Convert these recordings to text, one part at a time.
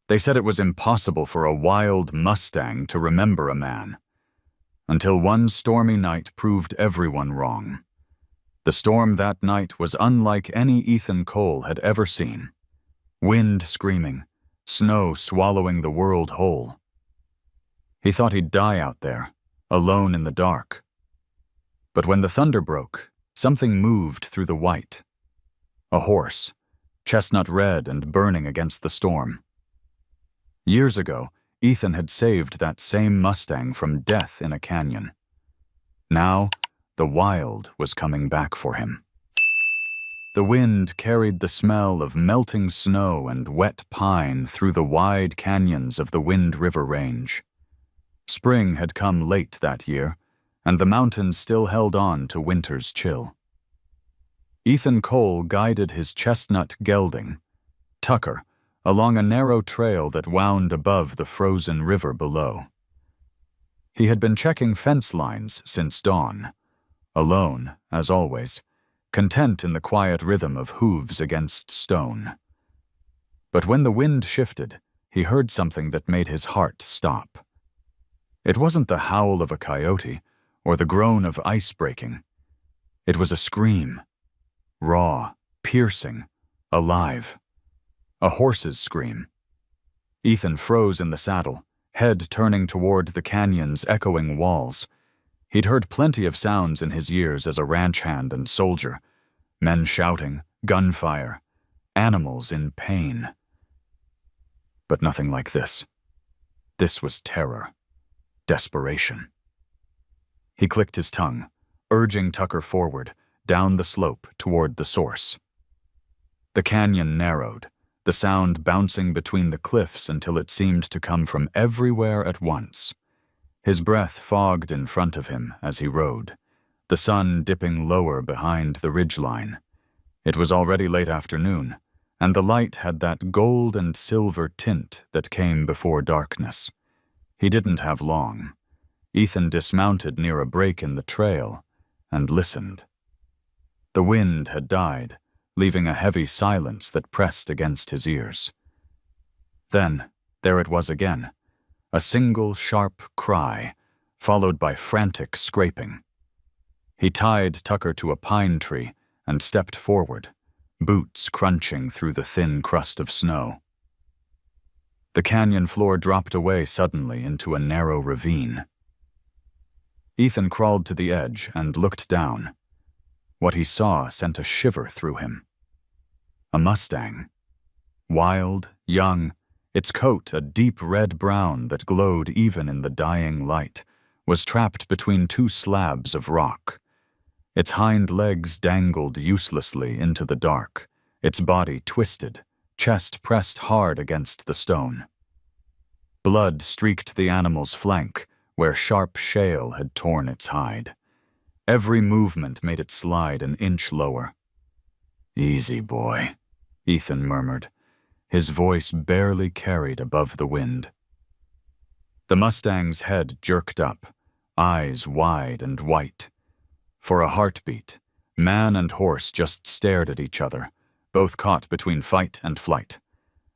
They said it was impossible for a wild Mustang to remember a man, until one stormy night proved everyone wrong. The storm that night was unlike any Ethan Cole had ever seen. Wind screaming, snow swallowing the world whole. He thought he'd die out there, alone in the dark. But when the thunder broke, something moved through the white. A horse, chestnut red and burning against the storm. Years ago, Ethan had saved that same Mustang from death in a canyon. Now, the wild was coming back for him. The wind carried the smell of melting snow and wet pine through the wide canyons of the Wind River Range. Spring had come late that year, and the mountains still held on to winter's chill. Ethan Cole guided his chestnut gelding, Tucker, along a narrow trail that wound above the frozen river below. He had been checking fence lines since dawn, alone, as always, content in the quiet rhythm of hooves against stone. But when the wind shifted, he heard something that made his heart stop. It wasn't the howl of a coyote or the groan of ice breaking. It was a scream, raw, piercing, alive. A horse's scream. Ethan froze in the saddle, head turning toward the canyon's echoing walls. He'd heard plenty of sounds in his years as a ranch hand and soldier. Men shouting, gunfire, animals in pain. But nothing like this. This was terror. Desperation. He clicked his tongue, urging Tucker forward, down the slope toward the source. The canyon narrowed, the sound bouncing between the cliffs until it seemed to come from everywhere at once. His breath fogged in front of him as he rode, the sun dipping lower behind the ridgeline. It was already late afternoon, and the light had that gold and silver tint that came before darkness. He didn't have long. Ethan dismounted near a break in the trail and listened. The wind had died, leaving a heavy silence that pressed against his ears. Then, there it was again, a single sharp cry, followed by frantic scraping. He tied Tucker to a pine tree and stepped forward, boots crunching through the thin crust of snow. The canyon floor dropped away suddenly into a narrow ravine. Ethan crawled to the edge and looked down. What he saw sent a shiver through him. A Mustang. Wild, young, its coat a deep red-brown that glowed even in the dying light, was trapped between two slabs of rock. Its hind legs dangled uselessly into the dark, its body twisted, chest pressed hard against the stone. Blood streaked the animal's flank, where sharp shale had torn its hide. Every movement made it slide an inch lower. "Easy, boy," Ethan murmured, his voice barely carried above the wind. The Mustang's head jerked up, eyes wide and white. For a heartbeat, man and horse just stared at each other, both caught between fight and flight.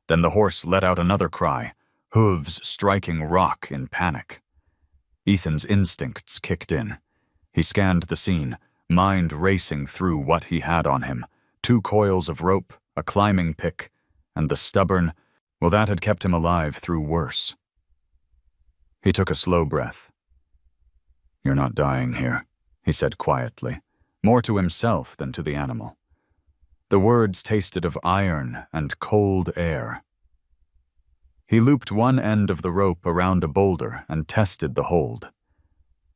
Then the horse let out another cry, hooves striking rock in panic. Ethan's instincts kicked in. He scanned the scene, mind racing through what he had on him, 2 coils of rope, a climbing pick, and the stubborn, well, that had kept him alive through worse. He took a slow breath. "You're not dying here," he said quietly, more to himself than to the animal. The words tasted of iron and cold air. He looped one end of the rope around a boulder and tested the hold.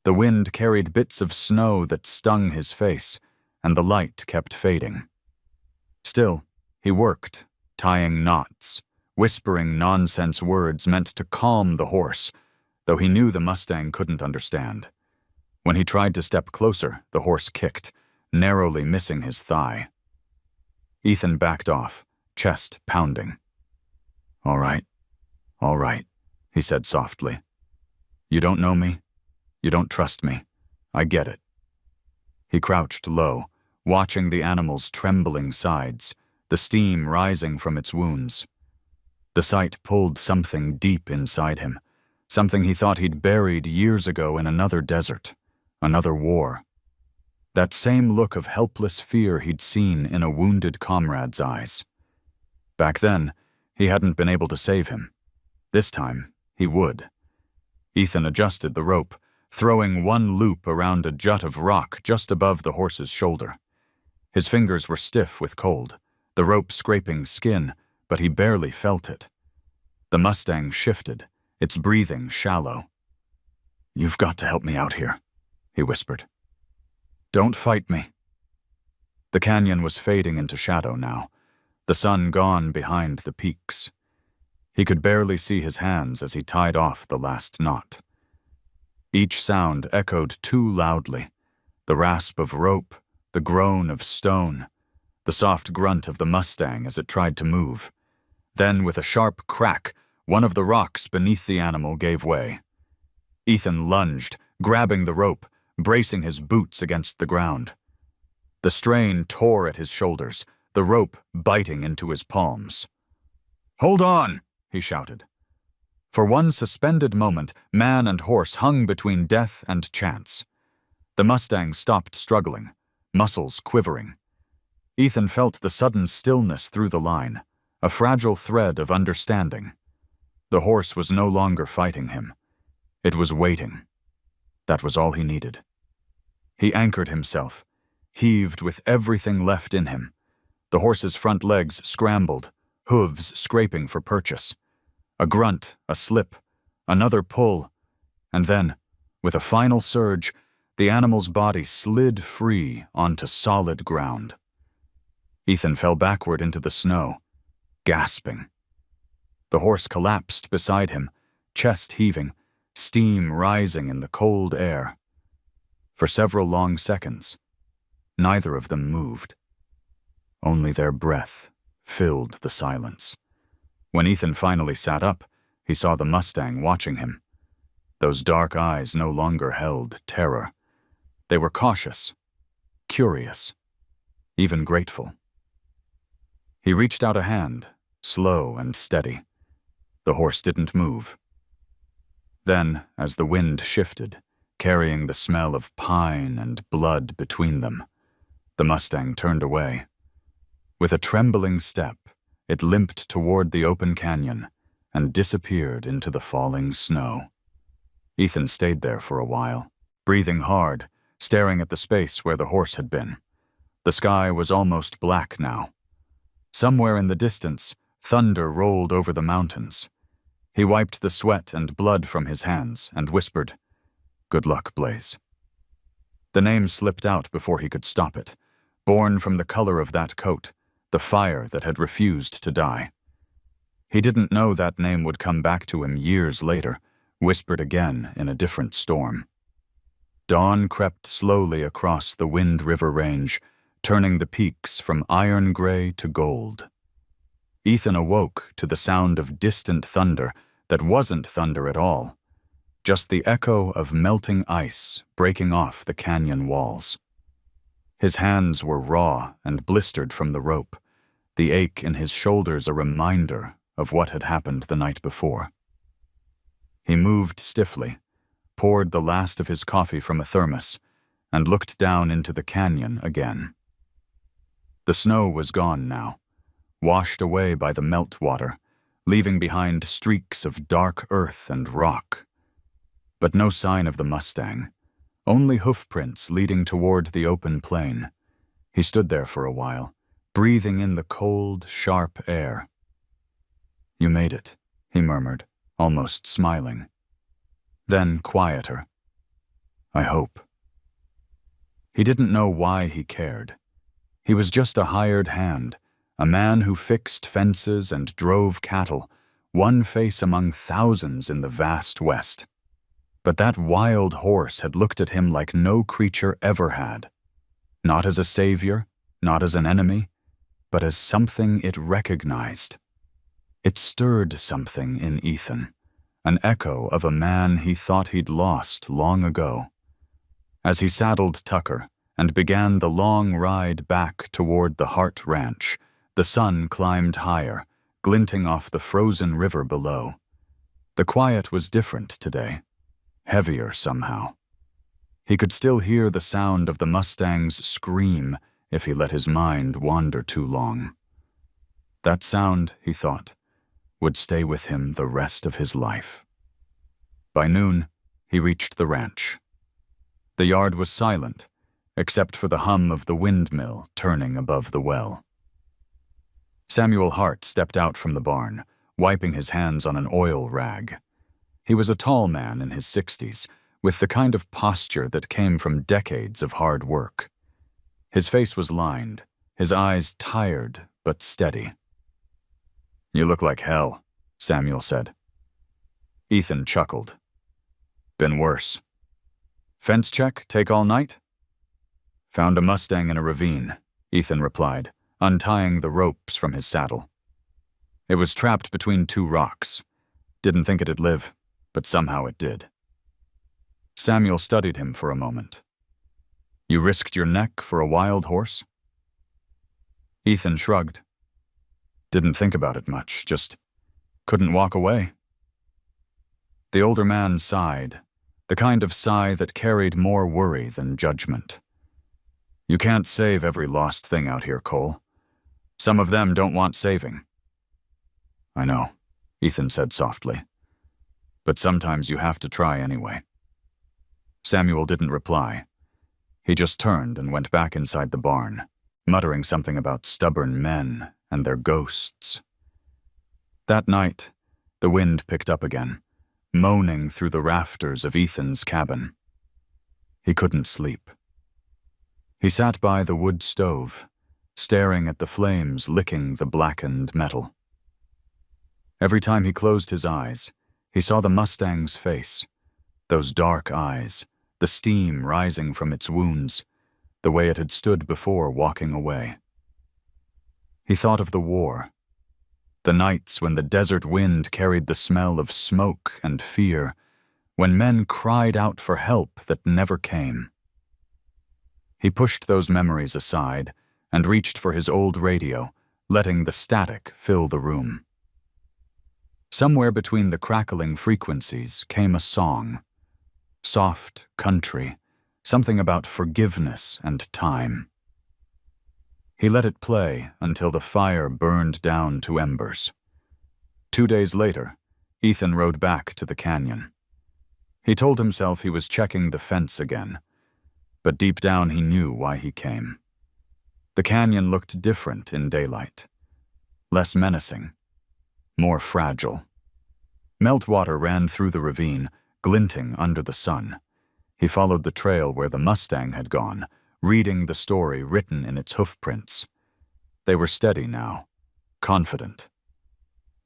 The wind carried bits of snow that stung his face, and the light kept fading. Still, he worked, tying knots, whispering nonsense words meant to calm the horse, though he knew the Mustang couldn't understand. When he tried to step closer, the horse kicked, narrowly missing his thigh. Ethan backed off, chest pounding. All right, he said softly. "You don't know me. You don't trust me. I get it." He crouched low, watching the animal's trembling sides, the steam rising from its wounds. The sight pulled something deep inside him, something he thought he'd buried years ago in another desert, another war. That same look of helpless fear he'd seen in a wounded comrade's eyes. Back then, he hadn't been able to save him. This time, he would. Ethan adjusted the rope, throwing one loop around a jut of rock just above the horse's shoulder. His fingers were stiff with cold, the rope scraping skin, but he barely felt it. The Mustang shifted, its breathing shallow. "You've got to help me out here," he whispered. "Don't fight me." The canyon was fading into shadow now, the sun gone behind the peaks. He could barely see his hands as he tied off the last knot. Each sound echoed too loudly, the rasp of rope, the groan of stone, the soft grunt of the Mustang as it tried to move. Then, with a sharp crack, one of the rocks beneath the animal gave way. Ethan lunged, grabbing the rope, bracing his boots against the ground. The strain tore at his shoulders, the rope biting into his palms. "Hold on!" he shouted. For one suspended moment, man and horse hung between death and chance. The Mustang stopped struggling, muscles quivering. Ethan felt the sudden stillness through the line, a fragile thread of understanding. The horse was no longer fighting him. It was waiting. That was all he needed. He anchored himself, heaved with everything left in him. The horse's front legs scrambled, hooves scraping for purchase. A grunt, a slip, another pull, and then, with a final surge, the animal's body slid free onto solid ground. Ethan fell backward into the snow, gasping. The horse collapsed beside him, chest heaving, steam rising in the cold air. For several long seconds, neither of them moved. Only their breath filled the silence. When Ethan finally sat up, he saw the Mustang watching him. Those dark eyes no longer held terror. They were cautious, curious, even grateful. He reached out a hand, slow and steady. The horse didn't move. Then, as the wind shifted, carrying the smell of pine and blood between them, the Mustang turned away. With a trembling step, it limped toward the open canyon and disappeared into the falling snow. Ethan stayed there for a while, breathing hard, staring at the space where the horse had been. The sky was almost black now. Somewhere in the distance, thunder rolled over the mountains. He wiped the sweat and blood from his hands and whispered, "Good luck, Blaze." The name slipped out before he could stop it, born from the color of that coat, the fire that had refused to die. He didn't know that name would come back to him years later, whispered again in a different storm. Dawn crept slowly across the Wind River Range, turning the peaks from iron gray to gold. Ethan awoke to the sound of distant thunder that wasn't thunder at all, just the echo of melting ice breaking off the canyon walls. His hands were raw and blistered from the rope, the ache in his shoulders a reminder of what had happened the night before. He moved stiffly, poured the last of his coffee from a thermos, and looked down into the canyon again. The snow was gone now, washed away by the meltwater, leaving behind streaks of dark earth and rock. But no sign of the Mustang, only hoofprints leading toward the open plain. He stood there for a while, breathing in the cold, sharp air. "You made it," he murmured, almost smiling. Then quieter. "I hope." He didn't know why he cared. He was just a hired hand, a man who fixed fences and drove cattle, one face among thousands in the vast West. But that wild horse had looked at him like no creature ever had. Not as a savior, not as an enemy, but as something it recognized. It stirred something in Ethan, an echo of a man he thought he'd lost long ago. As he saddled Tucker and began the long ride back toward the Hart Ranch, the sun climbed higher, glinting off the frozen river below. The quiet was different today, heavier somehow. He could still hear the sound of the Mustang's scream if he let his mind wander too long. That sound, he thought, would stay with him the rest of his life. By noon, he reached the ranch. The yard was silent, except for the hum of the windmill turning above the well. Samuel Hart stepped out from the barn, wiping his hands on an oil rag. He was a tall man in his 60s, with the kind of posture that came from decades of hard work. His face was lined, his eyes tired but steady. "You look like hell," Samuel said. Ethan chuckled. "Been worse." "Fence check take all night?" "Found a Mustang in a ravine," Ethan replied, untying the ropes from his saddle. "It was trapped between two rocks. Didn't think it'd live, but somehow it did." Samuel studied him for a moment. "You risked your neck for a wild horse?" Ethan shrugged. "Didn't think about it much, just couldn't walk away." The older man sighed, the kind of sigh that carried more worry than judgment. "You can't save every lost thing out here, Cole. Some of them don't want saving." "I know," Ethan said softly. "But sometimes you have to try anyway." Samuel didn't reply. He just turned and went back inside the barn, muttering something about stubborn men and their ghosts. That night, the wind picked up again, moaning through the rafters of Ethan's cabin. He couldn't sleep. He sat by the wood stove, staring at the flames licking the blackened metal. Every time he closed his eyes, he saw the Mustang's face, those dark eyes, the steam rising from its wounds, the way it had stood before walking away. He thought of the war, the nights when the desert wind carried the smell of smoke and fear, when men cried out for help that never came. He pushed those memories aside and reached for his old radio, letting the static fill the room. Somewhere between the crackling frequencies came a song, soft country, something about forgiveness and time. He let it play until the fire burned down to embers. 2 days later, Ethan rode back to the canyon. He told himself he was checking the fence again, but deep down he knew why he came. The canyon looked different in daylight, less menacing, more fragile. Meltwater ran through the ravine, glinting under the sun. He followed the trail where the Mustang had gone, reading the story written in its hoofprints. They were steady now, confident.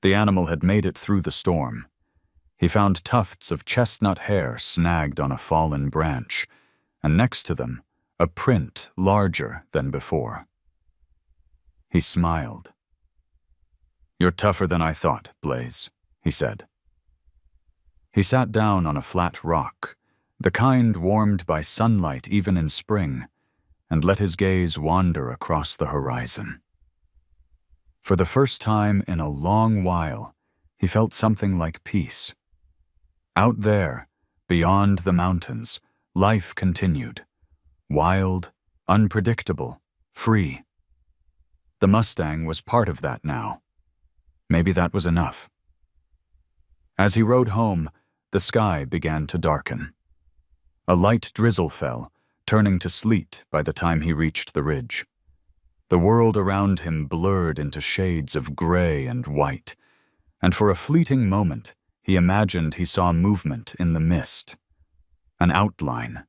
The animal had made it through the storm. He found tufts of chestnut hair snagged on a fallen branch, and next to them, a print larger than before. He smiled. "You're tougher than I thought, Blaze," he said. He sat down on a flat rock, the kind warmed by sunlight even in spring, and let his gaze wander across the horizon. For the first time in a long while, he felt something like peace. Out there, beyond the mountains, life continued, wild, unpredictable, free. The Mustang was part of that now. Maybe that was enough. As he rode home, the sky began to darken. A light drizzle fell, turning to sleet by the time he reached the ridge. The world around him blurred into shades of gray and white, and for a fleeting moment he imagined he saw movement in the mist. An outline,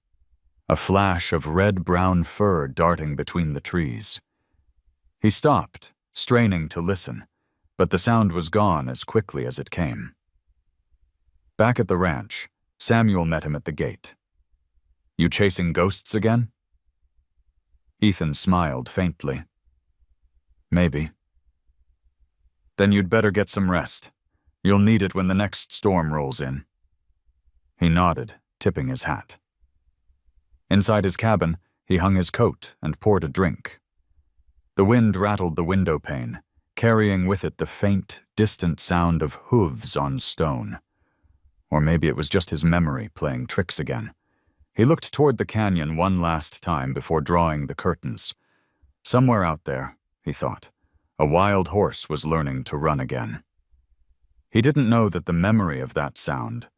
a flash of red-brown fur darting between the trees. He stopped, straining to listen, but the sound was gone as quickly as it came. Back at the ranch, Samuel met him at the gate. "You chasing ghosts again?" Ethan smiled faintly. "Maybe." "Then you'd better get some rest. You'll need it when the next storm rolls in." He nodded, tipping his hat. Inside his cabin, he hung his coat and poured a drink. The wind rattled the window pane, carrying with it the faint, distant sound of hooves on stone. Or maybe it was just his memory playing tricks again. He looked toward the canyon one last time before drawing the curtains. Somewhere out there, he thought, a wild horse was learning to run again. He didn't know that the memory of that sound,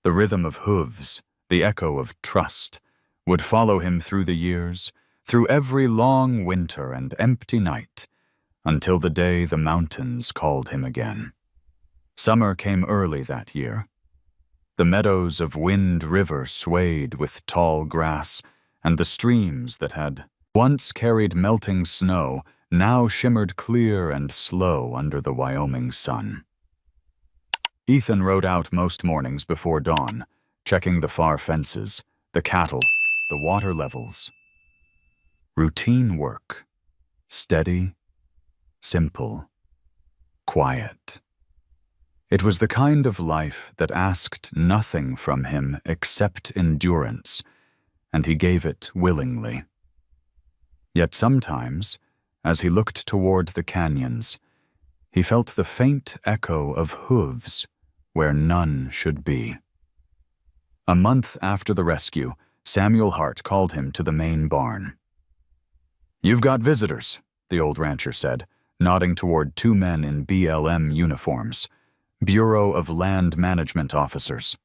the rhythm of hooves, the echo of trust, would follow him through the years, through every long winter and empty night, until the day the mountains called him again. Summer came early that year. The meadows of Wind River swayed with tall grass, and the streams that had once carried melting snow now shimmered clear and slow under the Wyoming sun. Ethan rode out most mornings before dawn, checking the far fences, the cattle, the water levels. Routine work. Steady, simple, quiet. It was the kind of life that asked nothing from him except endurance, and he gave it willingly. Yet sometimes, as he looked toward the canyons, he felt the faint echo of hooves where none should be. A month after the rescue, Samuel Hart called him to the main barn. "You've got visitors," the old rancher said, nodding toward two men in BLM uniforms, Bureau of Land Management officers.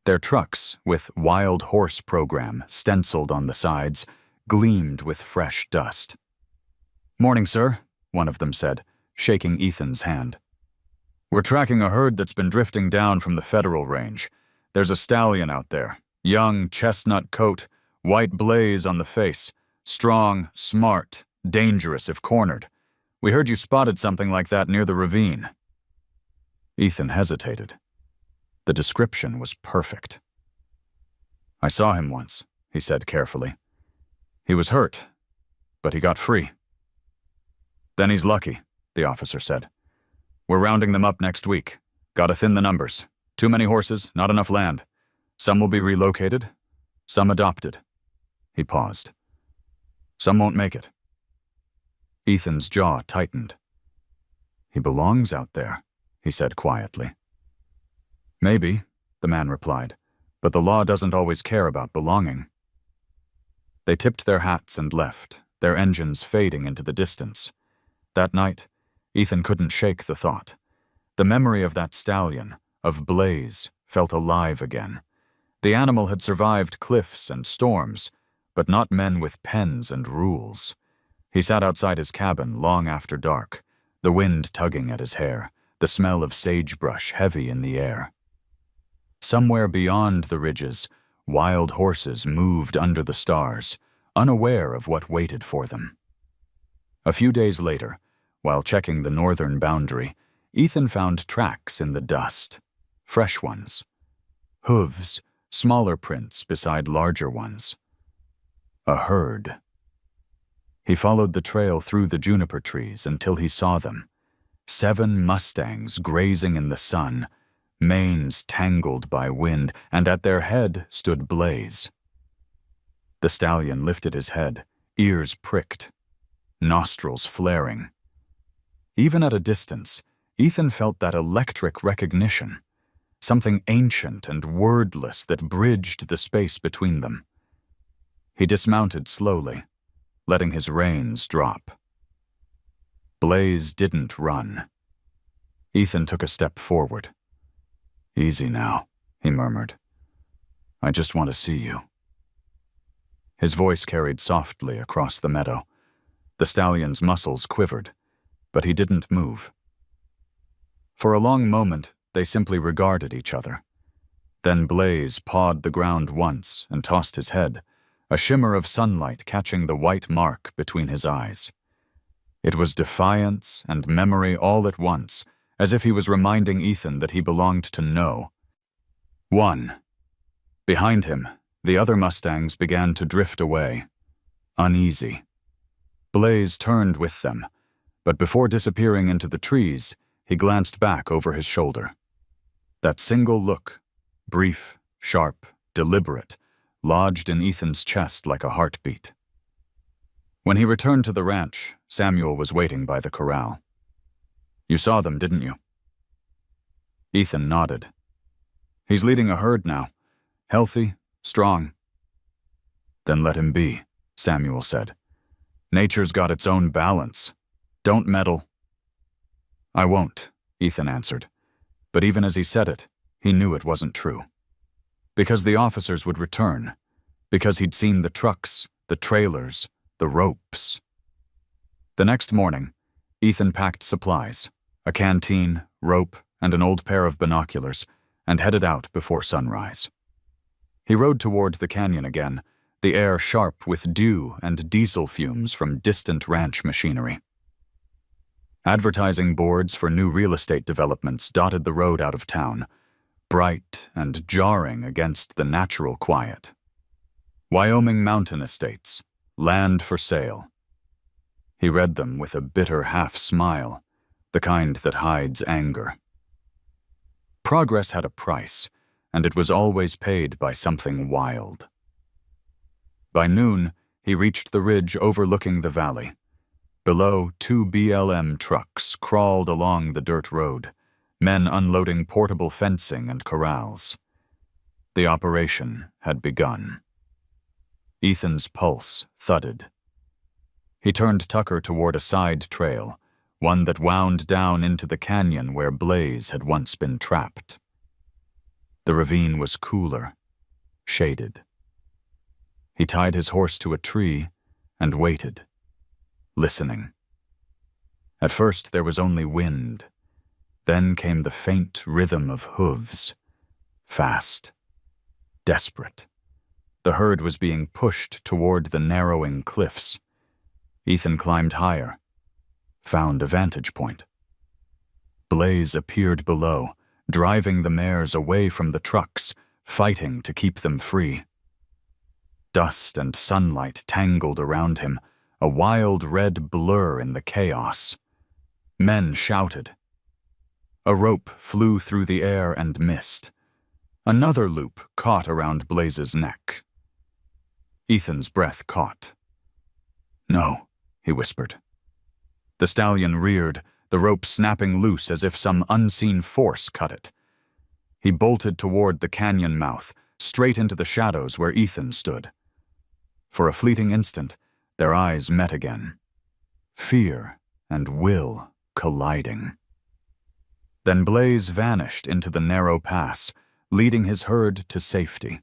Their trucks, with Wild Horse Program stenciled on the sides, gleamed with fresh dust. "Morning, sir," one of them said, shaking Ethan's hand. "We're tracking a herd that's been drifting down from the federal range. There's a stallion out there, young, chestnut coat, white blaze on the face, strong, smart, dangerous if cornered. We heard you spotted something like that near the ravine." Ethan hesitated. The description was perfect. "I saw him once," he said carefully. "He was hurt, but he got free." "Then he's lucky," the officer said. "We're rounding them up next week. Gotta thin the numbers. Too many horses, not enough land. Some will be relocated, some adopted." He paused. "Some won't make it." Ethan's jaw tightened. "He belongs out there," he said quietly. "Maybe," the man replied, "but the law doesn't always care about belonging." They tipped their hats and left, their engines fading into the distance. That night, Ethan couldn't shake the thought. The memory of that stallion, of Blaze, felt alive again. The animal had survived cliffs and storms, but not men with pens and rules. He sat outside his cabin long after dark, the wind tugging at his hair, the smell of sagebrush heavy in the air. Somewhere beyond the ridges, wild horses moved under the stars, unaware of what waited for them. A few days later, while checking the northern boundary, Ethan found tracks in the dust, fresh ones. Hooves, smaller prints beside larger ones. A herd. He followed the trail through the juniper trees until he saw them. 7 Mustangs grazing in the sun, manes tangled by wind, and at their head stood Blaze. The stallion lifted his head, ears pricked, nostrils flaring. Even at a distance, Ethan felt that electric recognition, something ancient and wordless that bridged the space between them. He dismounted slowly, letting his reins drop. Blaze didn't run. Ethan took a step forward. "Easy now," he murmured. "I just want to see you." His voice carried softly across the meadow. The stallion's muscles quivered, but he didn't move. For a long moment, they simply regarded each other. Then Blaze pawed the ground once and tossed his head, a shimmer of sunlight catching the white mark between his eyes. It was defiance and memory all at once, as if he was reminding Ethan that he belonged to know. 1. Behind him, the other Mustangs began to drift away, uneasy. Blaze turned with them, but before disappearing into the trees, he glanced back over his shoulder. That single look, brief, sharp, deliberate, lodged in Ethan's chest like a heartbeat. When he returned to the ranch, Samuel was waiting by the corral. You saw them, didn't you? Ethan nodded. He's leading a herd now. Healthy, strong. Then let him be, Samuel said. Nature's got its own balance. Don't meddle. I won't, Ethan answered. But even as he said it, he knew it wasn't true. Because the officers would return. Because he'd seen the trucks, the trailers, the ropes. The next morning, Ethan packed supplies, a canteen, rope, and an old pair of binoculars, and headed out before sunrise. He rode toward the canyon again, the air sharp with dew and diesel fumes from distant ranch machinery. Advertising boards for new real estate developments dotted the road out of town, bright and jarring against the natural quiet. Wyoming mountain estates, land for sale. He read them with a bitter half-smile, the kind that hides anger. Progress had a price, and it was always paid by something wild. By noon, he reached the ridge overlooking the valley. Below, 2 BLM trucks crawled along the dirt road, men unloading portable fencing and corrals. The operation had begun. Ethan's pulse thudded. He turned Tucker toward a side trail, one that wound down into the canyon where Blaze had once been trapped. The ravine was cooler, shaded. He tied his horse to a tree and waited, listening. At first there was only wind. Then came the faint rhythm of hooves, fast, desperate. The herd was being pushed toward the narrowing cliffs. Ethan climbed higher, found a vantage point. Blaze appeared below, driving the mares away from the trucks, fighting to keep them free. Dust and sunlight tangled around him, a wild red blur in the chaos. Men shouted. A rope flew through the air and missed. Another loop caught around Blaze's neck. Ethan's breath caught. No, he whispered. The stallion reared, the rope snapping loose as if some unseen force cut it. He bolted toward the canyon mouth, straight into the shadows where Ethan stood. For a fleeting instant, their eyes met again. Fear and will colliding. Then Blaze vanished into the narrow pass, leading his herd to safety.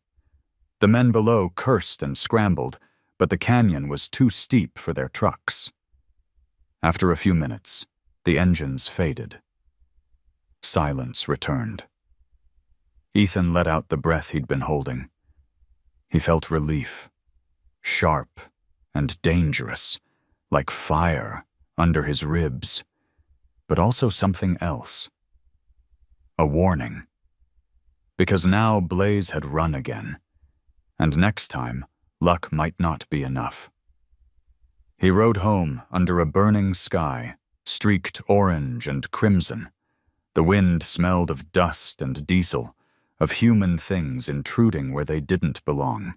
The men below cursed and scrambled, but the canyon was too steep for their trucks. After a few minutes, the engines faded. Silence returned. Ethan let out the breath he'd been holding. He felt relief, sharp and dangerous, like fire under his ribs, but also something else. A warning. Because now Blaze had run again, and next time, luck might not be enough. He rode home under a burning sky, streaked orange and crimson. The wind smelled of dust and diesel, of human things intruding where they didn't belong.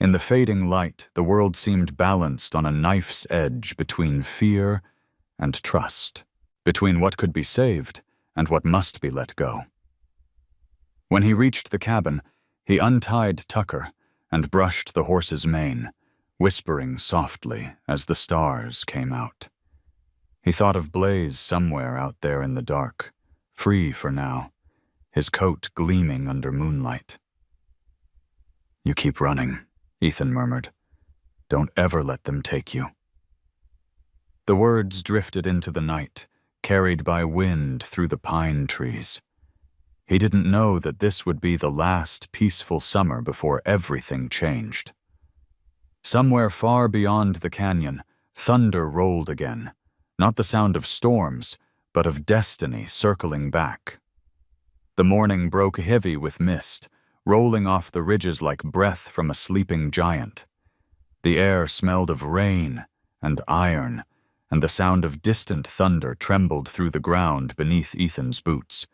In the fading light, the world seemed balanced on a knife's edge between fear and trust, between what could be saved and what must be let go. When he reached the cabin, he untied Tucker and brushed the horse's mane, whispering softly as the stars came out. He thought of Blaze somewhere out there in the dark, free for now, his coat gleaming under moonlight. "You keep running," Ethan murmured. "Don't ever let them take you." The words drifted into the night, carried by wind through the pine trees. He didn't know that this would be the last peaceful summer before everything changed. Somewhere far beyond the canyon, thunder rolled again, not the sound of storms, but of destiny circling back. The morning broke heavy with mist, rolling off the ridges like breath from a sleeping giant. The air smelled of rain and iron, and the sound of distant thunder trembled through the ground beneath Ethan's boots.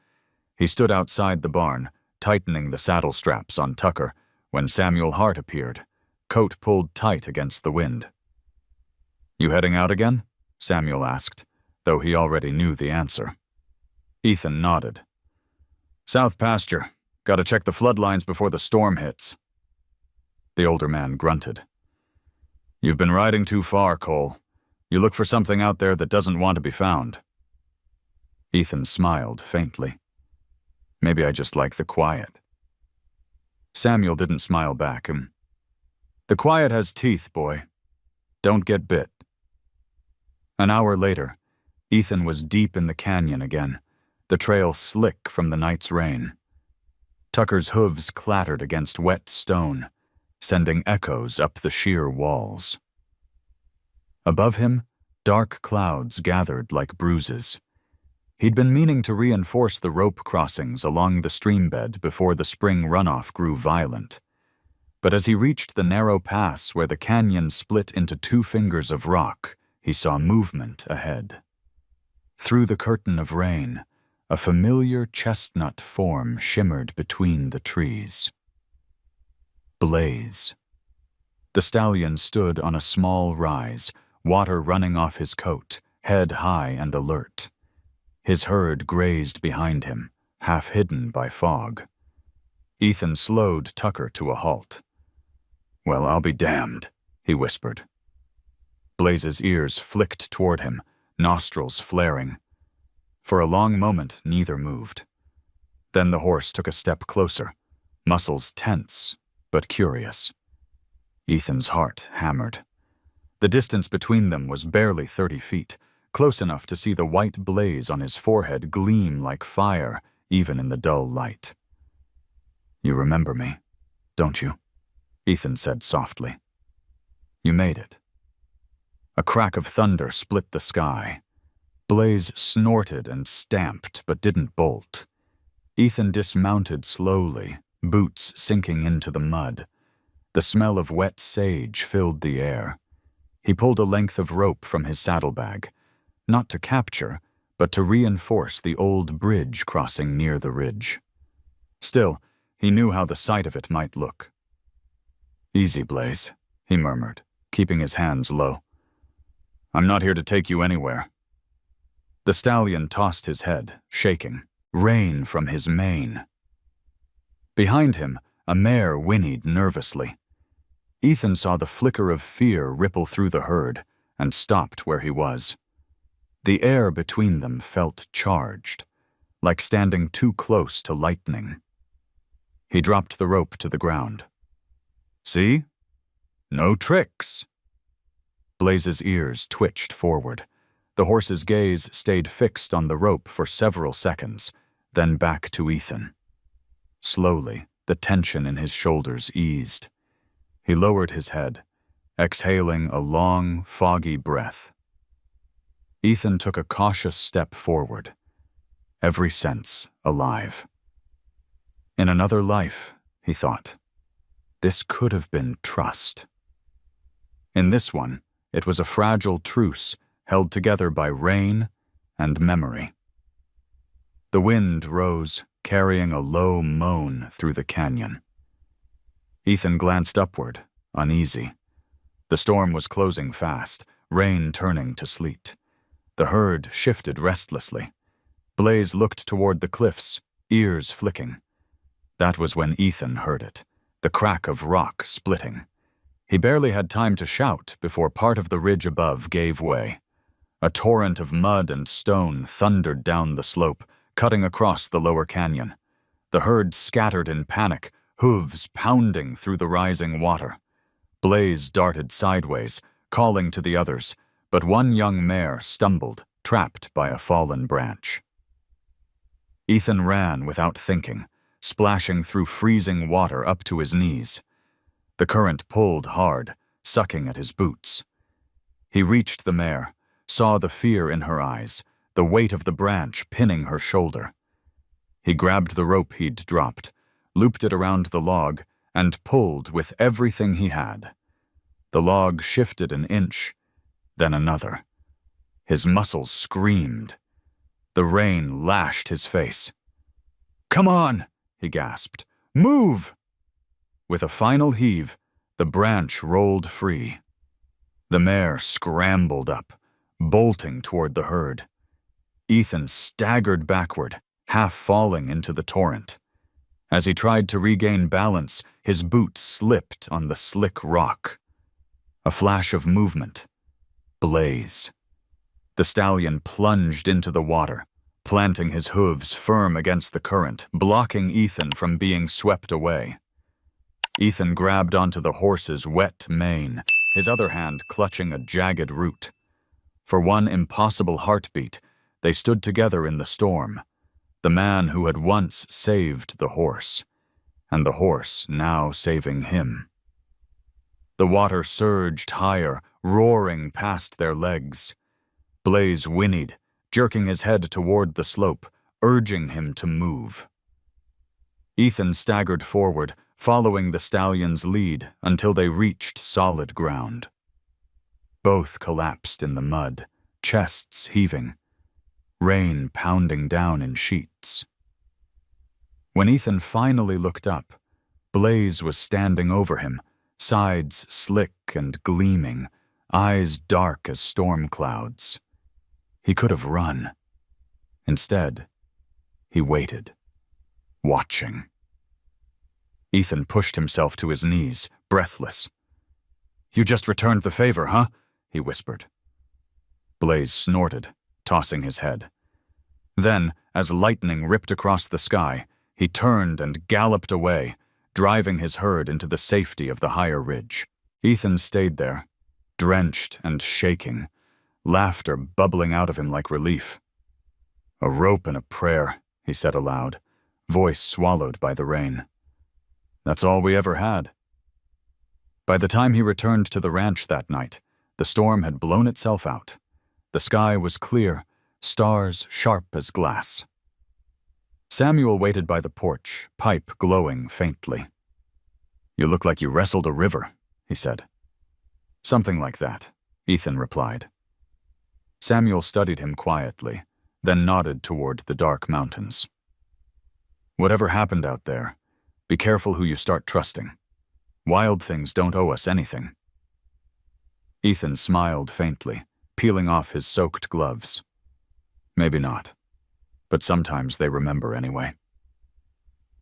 He stood outside the barn, tightening the saddle straps on Tucker, when Samuel Hart appeared, coat pulled tight against the wind. "You heading out again?" Samuel asked, though he already knew the answer. Ethan nodded. "South pasture. Gotta check the flood lines before the storm hits." The older man grunted. "You've been riding too far, Cole. You look for something out there that doesn't want to be found." Ethan smiled faintly. "Maybe I just like the quiet." Samuel didn't smile back. "The quiet has teeth, boy. Don't get bit." An hour later, Ethan was deep in the canyon again, the trail slick from the night's rain. Tucker's hooves clattered against wet stone, sending echoes up the sheer walls. Above him, dark clouds gathered like bruises. He'd been meaning to reinforce the rope crossings along the streambed before the spring runoff grew violent. But as he reached the narrow pass where the canyon split into 2 fingers of rock, he saw movement ahead. Through the curtain of rain, a familiar chestnut form shimmered between the trees. Blaze. The stallion stood on a small rise, water running off his coat, head high and alert. His herd grazed behind him, half hidden by fog. Ethan slowed Tucker to a halt. "Well, I'll be damned," he whispered. Blaze's ears flicked toward him, nostrils flaring. For a long moment, neither moved. Then the horse took a step closer, muscles tense but curious. Ethan's heart hammered. The distance between them was barely 30 feet, close enough to see the white blaze on his forehead gleam like fire, even in the dull light. "You remember me, don't you?" Ethan said softly. "You made it." A crack of thunder split the sky. Blaze snorted and stamped but didn't bolt. Ethan dismounted slowly, boots sinking into the mud. The smell of wet sage filled the air. He pulled a length of rope from his saddlebag, not to capture, but to reinforce the old bridge crossing near the ridge. Still, he knew how the sight of it might look. "Easy, Blaze," he murmured, keeping his hands low. "I'm not here to take you anywhere." The stallion tossed his head, shaking, rain from his mane. Behind him, a mare whinnied nervously. Ethan saw the flicker of fear ripple through the herd and stopped where he was. The air between them felt charged, like standing too close to lightning. He dropped the rope to the ground. "See? No tricks." Blaze's ears twitched forward. The horse's gaze stayed fixed on the rope for several seconds, then back to Ethan. Slowly, the tension in his shoulders eased. He lowered his head, exhaling a long, foggy breath. Ethan took a cautious step forward, every sense alive. In another life, he thought, this could have been trust. In this one, it was a fragile truce held together by rain and memory. The wind rose, carrying a low moan through the canyon. Ethan glanced upward, uneasy. The storm was closing fast, rain turning to sleet. The herd shifted restlessly. Blaze looked toward the cliffs, ears flicking. That was when Ethan heard it, the crack of rock splitting. He barely had time to shout before part of the ridge above gave way. A torrent of mud and stone thundered down the slope, cutting across the lower canyon. The herd scattered in panic, hooves pounding through the rising water. Blaze darted sideways, calling to the others, but one young mare stumbled, trapped by a fallen branch. Ethan ran without thinking, splashing through freezing water up to his knees. The current pulled hard, sucking at his boots. He reached the mare, saw the fear in her eyes, the weight of the branch pinning her shoulder. He grabbed the rope he'd dropped, looped it around the log, and pulled with everything he had. The log shifted an inch, then another. His muscles screamed. The rain lashed his face. "Come on," he gasped. "Move!" With a final heave, the branch rolled free. The mare scrambled up, bolting toward the herd. Ethan staggered backward, half falling into the torrent. As he tried to regain balance, his boot slipped on the slick rock. A flash of movement. Blaze. The stallion plunged into the water, planting his hooves firm against the current, blocking Ethan from being swept away. Ethan grabbed onto the horse's wet mane, his other hand clutching a jagged root. For one impossible heartbeat, they stood together in the storm, the man who had once saved the horse, and the horse now saving him. The water surged higher, roaring past their legs. Blaze whinnied, jerking his head toward the slope, urging him to move. Ethan staggered forward, following the stallion's lead until they reached solid ground. Both collapsed in the mud, chests heaving, rain pounding down in sheets. When Ethan finally looked up, Blaze was standing over him, sides slick and gleaming, eyes dark as storm clouds. He could have run. Instead, he waited, watching. Ethan pushed himself to his knees, breathless. "You just returned the favor, huh?" he whispered. Blaze snorted, tossing his head. Then, as lightning ripped across the sky, he turned and galloped away, driving his herd into the safety of the higher ridge. Ethan stayed there, drenched and shaking, laughter bubbling out of him like relief. "A rope and a prayer," he said aloud, voice swallowed by the rain. "That's all we ever had." By the time he returned to the ranch that night, the storm had blown itself out. The sky was clear, stars sharp as glass. Samuel waited by the porch, pipe glowing faintly. "You look like you wrestled a river," he said. "Something like that," Ethan replied. Samuel studied him quietly, then nodded toward the dark mountains. "Whatever happened out there, be careful who you start trusting. Wild things don't owe us anything." Ethan smiled faintly, peeling off his soaked gloves. "Maybe not, but sometimes they remember anyway."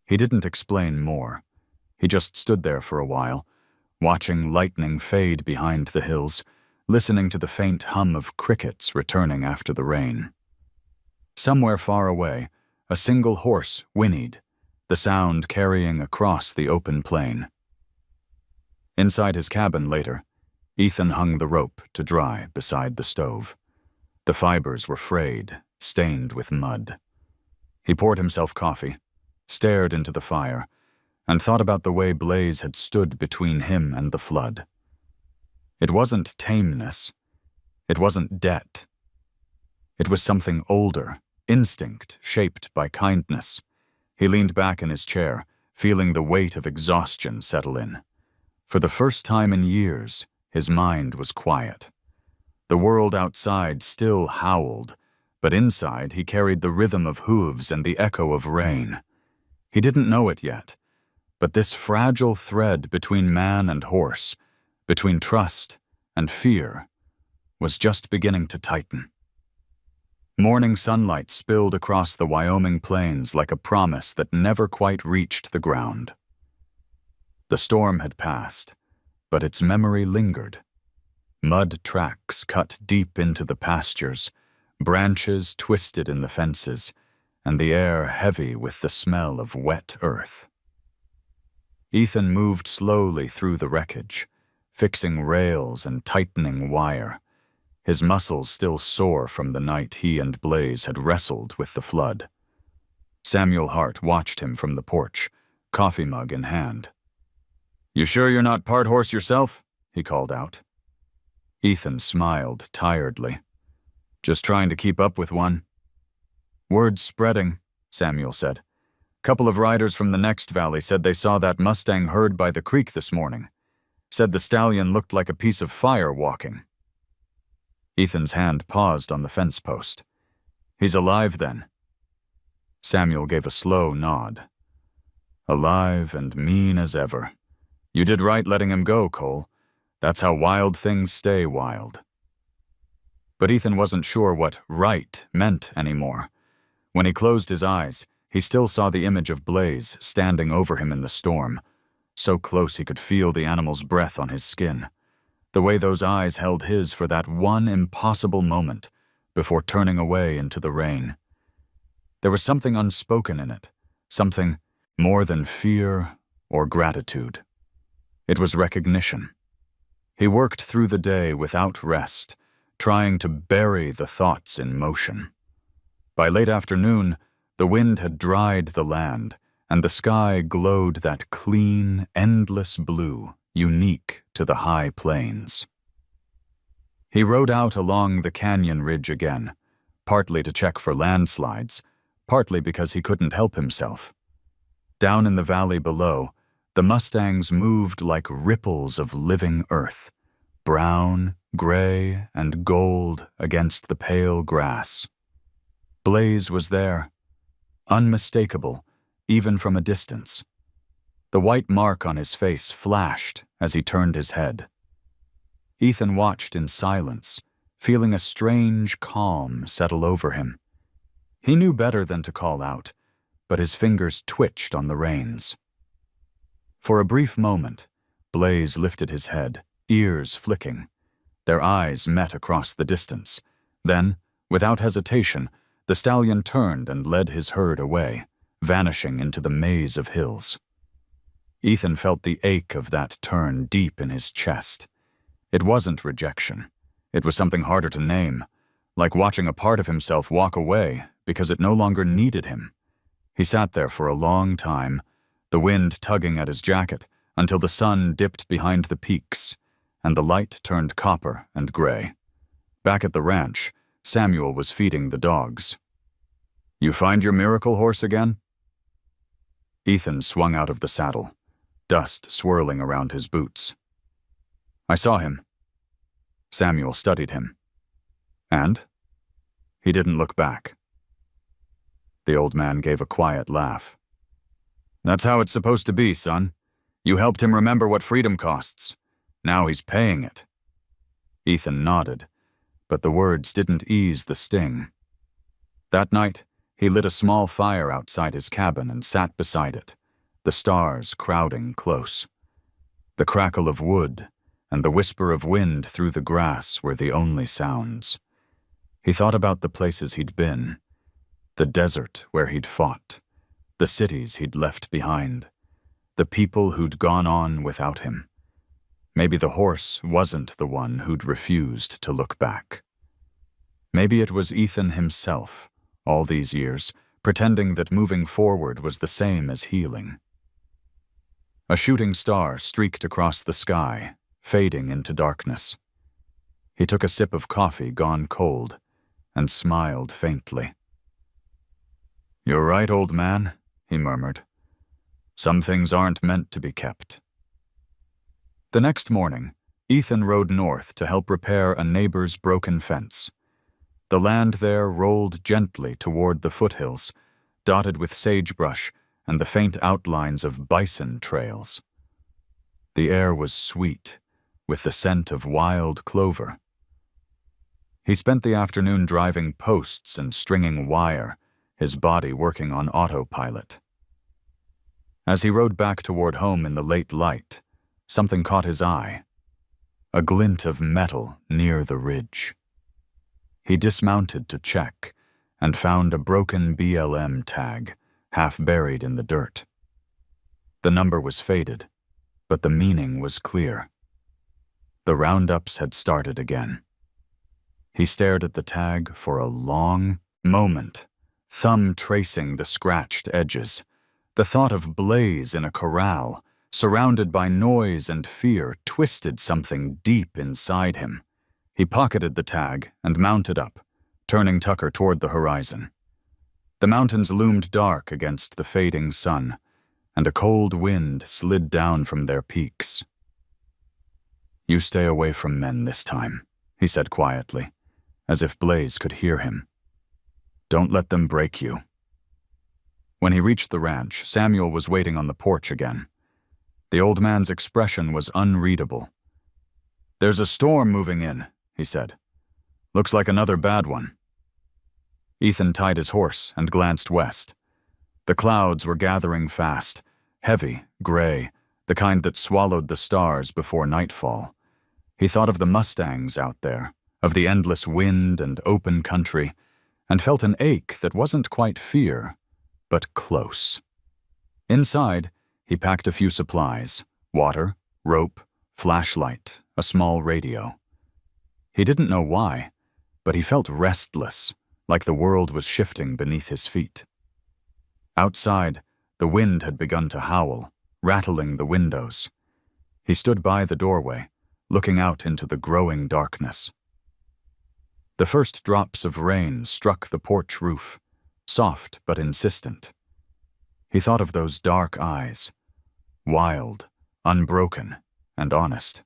He didn't explain more. He just stood there for a while, watching lightning fade behind the hills, listening to the faint hum of crickets returning after the rain. Somewhere far away, a single horse whinnied, the sound carrying across the open plain. Inside his cabin later, Ethan hung the rope to dry beside the stove. The fibers were frayed, stained with mud. He poured himself coffee, stared into the fire, and thought about the way Blaze had stood between him and the flood. It wasn't tameness. It wasn't debt. It was something older, instinct shaped by kindness. He leaned back in his chair, feeling the weight of exhaustion settle in. For the first time in years, his mind was quiet. The world outside still howled, but inside he carried the rhythm of hooves and the echo of rain. He didn't know it yet, but this fragile thread between man and horse, between trust and fear, was just beginning to tighten. Morning sunlight spilled across the Wyoming plains like a promise that never quite reached the ground. The storm had passed, but its memory lingered. Mud tracks cut deep into the pastures, branches twisted in the fences, and the air heavy with the smell of wet earth. Ethan moved slowly through the wreckage, fixing rails and tightening wire, his muscles still sore from the night he and Blaze had wrestled with the flood. Samuel Hart watched him from the porch, coffee mug in hand. "You sure you're not part horse yourself?" he called out. Ethan smiled tiredly. "Just trying to keep up with one." "Word's spreading," Samuel said. "Couple of riders from the next valley said they saw that Mustang herd by the creek this morning. Said the stallion looked like a piece of fire walking." Ethan's hand paused on the fence post. "He's alive then?" Samuel gave a slow nod. "Alive and mean as ever. You did right letting him go, Cole. That's how wild things stay wild." But Ethan wasn't sure what right meant anymore. When he closed his eyes, he still saw the image of Blaze standing over him in the storm, so close he could feel the animal's breath on his skin. The way those eyes held his for that one impossible moment before turning away into the rain. There was something unspoken in it, something more than fear or gratitude. It was recognition. He worked through the day without rest, trying to bury the thoughts in motion. By late afternoon, the wind had dried the land, and the sky glowed that clean, endless blue unique to the high plains. He rode out along the canyon ridge again, partly to check for landslides, partly because he couldn't help himself. Down in the valley below, the Mustangs moved like ripples of living earth, brown, gray, and gold against the pale grass. Blaze was there, unmistakable, even from a distance. The white mark on his face flashed as he turned his head. Ethan watched in silence, feeling a strange calm settle over him. He knew better than to call out, but his fingers twitched on the reins. For a brief moment, Blaze lifted his head, ears flicking. Their eyes met across the distance. Then, without hesitation, the stallion turned and led his herd away, vanishing into the maze of hills. Ethan felt the ache of that turn deep in his chest. It wasn't rejection. It was something harder to name, like watching a part of himself walk away because it no longer needed him. He sat there for a long time, the wind tugging at his jacket, until the sun dipped behind the peaks, and the light turned copper and gray. Back at the ranch, Samuel was feeding the dogs. "You find your miracle horse again?" Ethan swung out of the saddle, dust swirling around his boots. "I saw him." Samuel studied him. "And?" He didn't look back. The old man gave a quiet laugh. "That's how it's supposed to be, son. You helped him remember what freedom costs. Now he's paying it." Ethan nodded, but the words didn't ease the sting. That night, he lit a small fire outside his cabin and sat beside it, the stars crowding close. The crackle of wood and the whisper of wind through the grass were the only sounds. He thought about the places he'd been, the desert where he'd fought, the cities he'd left behind, the people who'd gone on without him. Maybe the horse wasn't the one who'd refused to look back. Maybe it was Ethan himself, all these years, pretending that moving forward was the same as healing. A shooting star streaked across the sky, fading into darkness. He took a sip of coffee gone cold and smiled faintly. "You're right, old man," he murmured. "Some things aren't meant to be kept." The next morning, Ethan rode north to help repair a neighbor's broken fence. The land there rolled gently toward the foothills, dotted with sagebrush and the faint outlines of bison trails. The air was sweet, with the scent of wild clover. He spent the afternoon driving posts and stringing wire, his body working on autopilot. As he rode back toward home in the late light, something caught his eye, a glint of metal near the ridge. He dismounted to check and found a broken BLM tag, half buried in the dirt. The number was faded, but the meaning was clear. The roundups had started again. He stared at the tag for a long moment, thumb tracing the scratched edges. The thought of Blaze in a corral, surrounded by noise and fear, twisted something deep inside him. He pocketed the tag and mounted up, turning Tucker toward the horizon. The mountains loomed dark against the fading sun, and a cold wind slid down from their peaks. "You stay away from men this time," he said quietly, as if Blaze could hear him. "Don't let them break you." When he reached the ranch, Samuel was waiting on the porch again. The old man's expression was unreadable. "There's a storm moving in," he said. Looks like another bad one. Ethan tied his horse and glanced west. The clouds were gathering fast, heavy, gray, the kind that swallowed the stars before nightfall. He thought of the Mustangs out there, of the endless wind and open country, and felt an ache that wasn't quite fear, but close. Inside, he packed a few supplies: water, rope, flashlight, a small radio. He didn't know why, but he felt restless, like the world was shifting beneath his feet. Outside, the wind had begun to howl, rattling the windows. He stood by the doorway, looking out into the growing darkness. The first drops of rain struck the porch roof, soft but insistent. He thought of those dark eyes, wild, unbroken, and honest,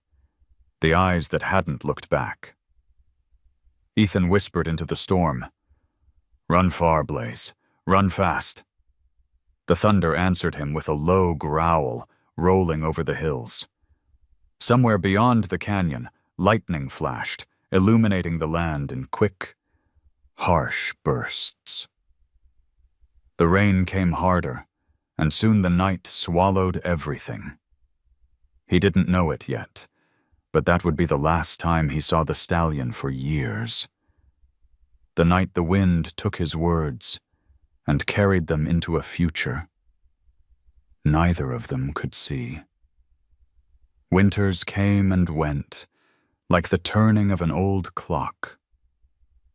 the eyes that hadn't looked back. Ethan whispered into the storm, "Run far, Blaze. Run fast." The thunder answered him with a low growl, rolling over the hills. Somewhere beyond the canyon, lightning flashed, illuminating the land in quick, harsh bursts. The rain came harder, and soon the night swallowed everything. He didn't know it yet, but that would be the last time he saw the stallion for years. The night the wind took his words and carried them into a future neither of them could see. Winters came and went, like the turning of an old clock,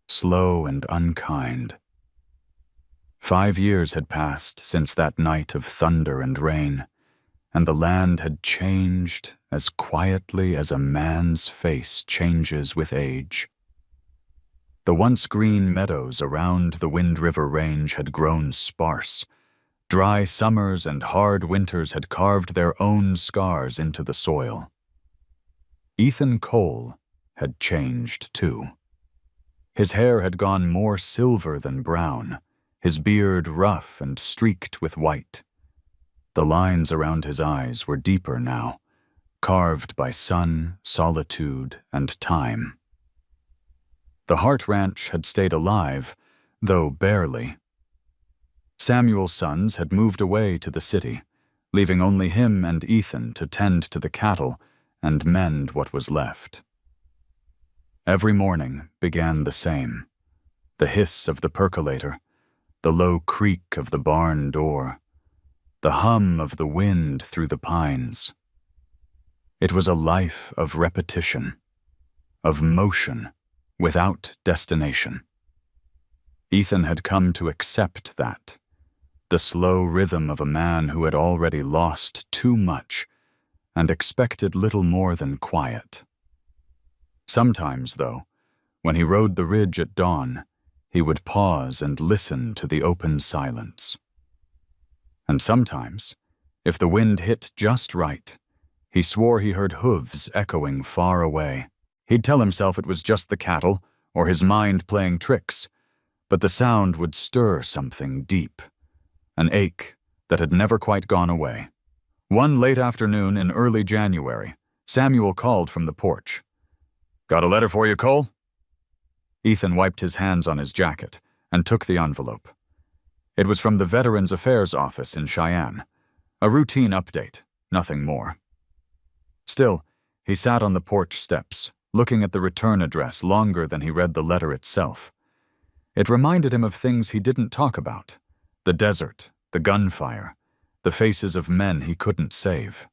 slow and unkind. 5 years had passed since that night of thunder and rain, and the land had changed as quietly as a man's face changes with age. The once green meadows around the Wind River Range had grown sparse. Dry summers and hard winters had carved their own scars into the soil. Ethan Cole had changed too. His hair had gone more silver than brown, his beard rough and streaked with white. The lines around his eyes were deeper now, carved by sun, solitude, and time. The Hart Ranch had stayed alive, though barely. Samuel's sons had moved away to the city, leaving only him and Ethan to tend to the cattle and mend what was left. Every morning began the same: the hiss of the percolator, the low creak of the barn door, the hum of the wind through the pines. It was a life of repetition, of motion without destination. Ethan had come to accept that, the slow rhythm of a man who had already lost too much and expected little more than quiet. Sometimes, though, when he rode the ridge at dawn, he would pause and listen to the open silence. And sometimes, if the wind hit just right, he swore he heard hooves echoing far away. He'd tell himself it was just the cattle or his mind playing tricks, but the sound would stir something deep, an ache that had never quite gone away. One late afternoon in early January, Samuel called from the porch. "Got a letter for you, Cole?" Ethan wiped his hands on his jacket and took the envelope. It was from the Veterans Affairs office in Cheyenne. A routine update, nothing more. Still, he sat on the porch steps, looking at the return address longer than he read the letter itself. It reminded him of things he didn't talk about: the desert, the gunfire, the faces of men he couldn't save.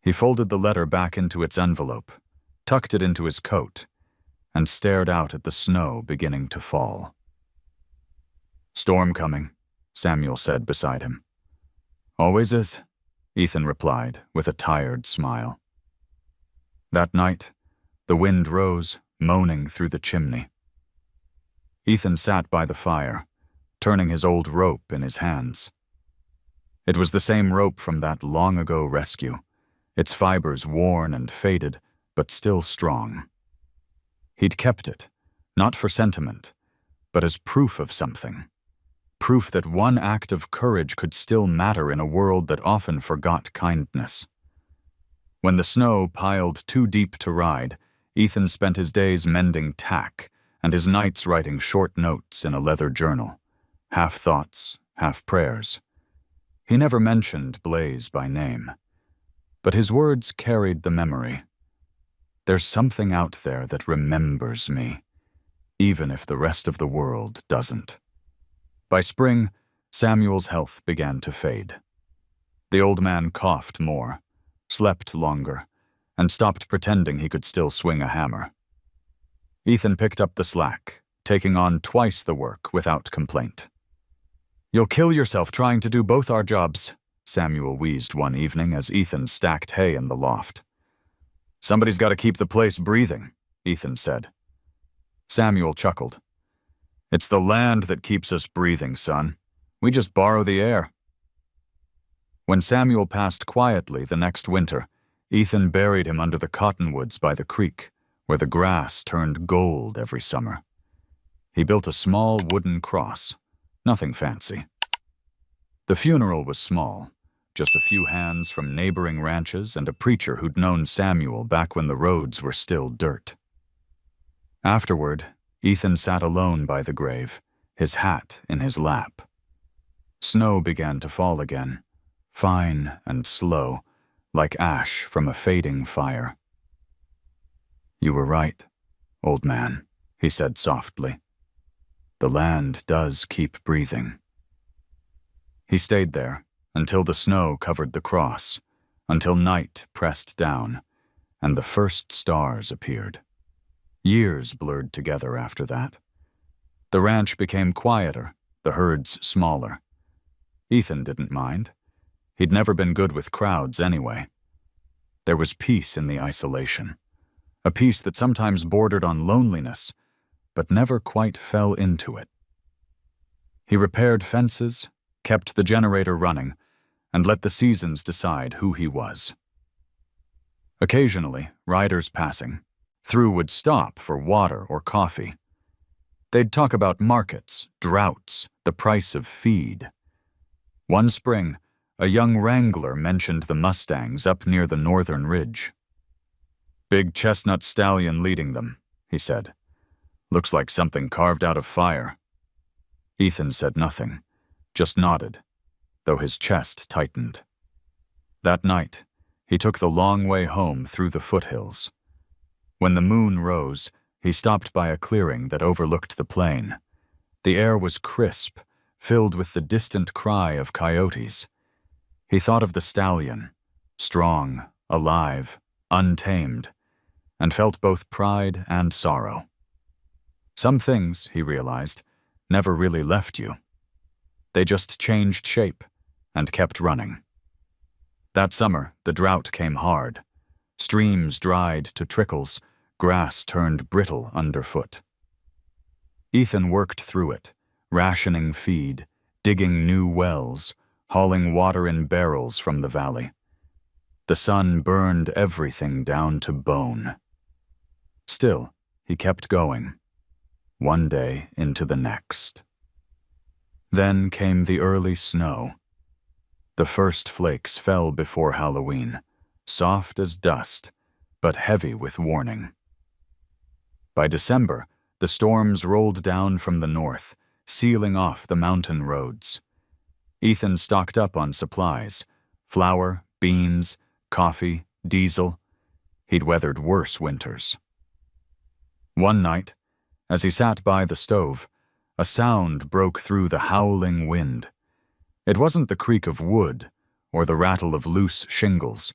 He folded the letter back into its envelope, tucked it into his coat, and stared out at the snow beginning to fall. "Storm coming," Samuel said beside him. "Always is," Ethan replied with a tired smile. That night, the wind rose, moaning through the chimney. Ethan sat by the fire, turning his old rope in his hands. It was the same rope from that long-ago rescue, its fibers worn and faded, but still strong. He'd kept it, not for sentiment, but as proof of something. Proof that one act of courage could still matter in a world that often forgot kindness. When the snow piled too deep to ride, Ethan spent his days mending tack and his nights writing short notes in a leather journal, half thoughts, half prayers. He never mentioned Blaze by name, but his words carried the memory. There's something out there that remembers me, even if the rest of the world doesn't. By spring, Samuel's health began to fade. The old man coughed more, slept longer, and stopped pretending he could still swing a hammer. Ethan picked up the slack, taking on twice the work without complaint. "You'll kill yourself trying to do both our jobs," Samuel wheezed one evening as Ethan stacked hay in the loft. "Somebody's got to keep the place breathing," Ethan said. Samuel chuckled. "It's the land that keeps us breathing, son. We just borrow the air." When Samuel passed quietly the next winter, Ethan buried him under the cottonwoods by the creek, where the grass turned gold every summer. He built a small wooden cross, nothing fancy. The funeral was small, just a few hands from neighboring ranches and a preacher who'd known Samuel back when the roads were still dirt. Afterward, Ethan sat alone by the grave, his hat in his lap. Snow began to fall again, fine and slow, like ash from a fading fire. "You were right, old man," he said softly. "The land does keep breathing." He stayed there until the snow covered the cross, until night pressed down, and the first stars appeared. Years blurred together after that. The ranch became quieter, the herds smaller. Ethan didn't mind. He'd never been good with crowds anyway. There was peace in the isolation, a peace that sometimes bordered on loneliness, but never quite fell into it. He repaired fences, kept the generator running, and let the seasons decide who he was. Occasionally, riders passing through would stop for water or coffee. They'd talk about markets, droughts, the price of feed. One spring, a young wrangler mentioned the Mustangs up near the northern ridge. "Big chestnut stallion leading them," he said. "Looks like something carved out of fire." Ethan said nothing, just nodded, though his chest tightened. That night, he took the long way home through the foothills. When the moon rose, he stopped by a clearing that overlooked the plain. The air was crisp, filled with the distant cry of coyotes. He thought of the stallion, strong, alive, untamed, and felt both pride and sorrow. Some things, he realized, never really left you. They just changed shape and kept running. That summer, the drought came hard. Streams dried to trickles, grass turned brittle underfoot. Ethan worked through it, rationing feed, digging new wells, hauling water in barrels from the valley. The sun burned everything down to bone. Still, he kept going, one day into the next. Then came the early snow. The first flakes fell before Halloween, soft as dust, but heavy with warning. By December, the storms rolled down from the north, sealing off the mountain roads. Ethan stocked up on supplies, flour, beans, coffee, diesel. He'd weathered worse winters. One night, as he sat by the stove, a sound broke through the howling wind. It wasn't the creak of wood or the rattle of loose shingles.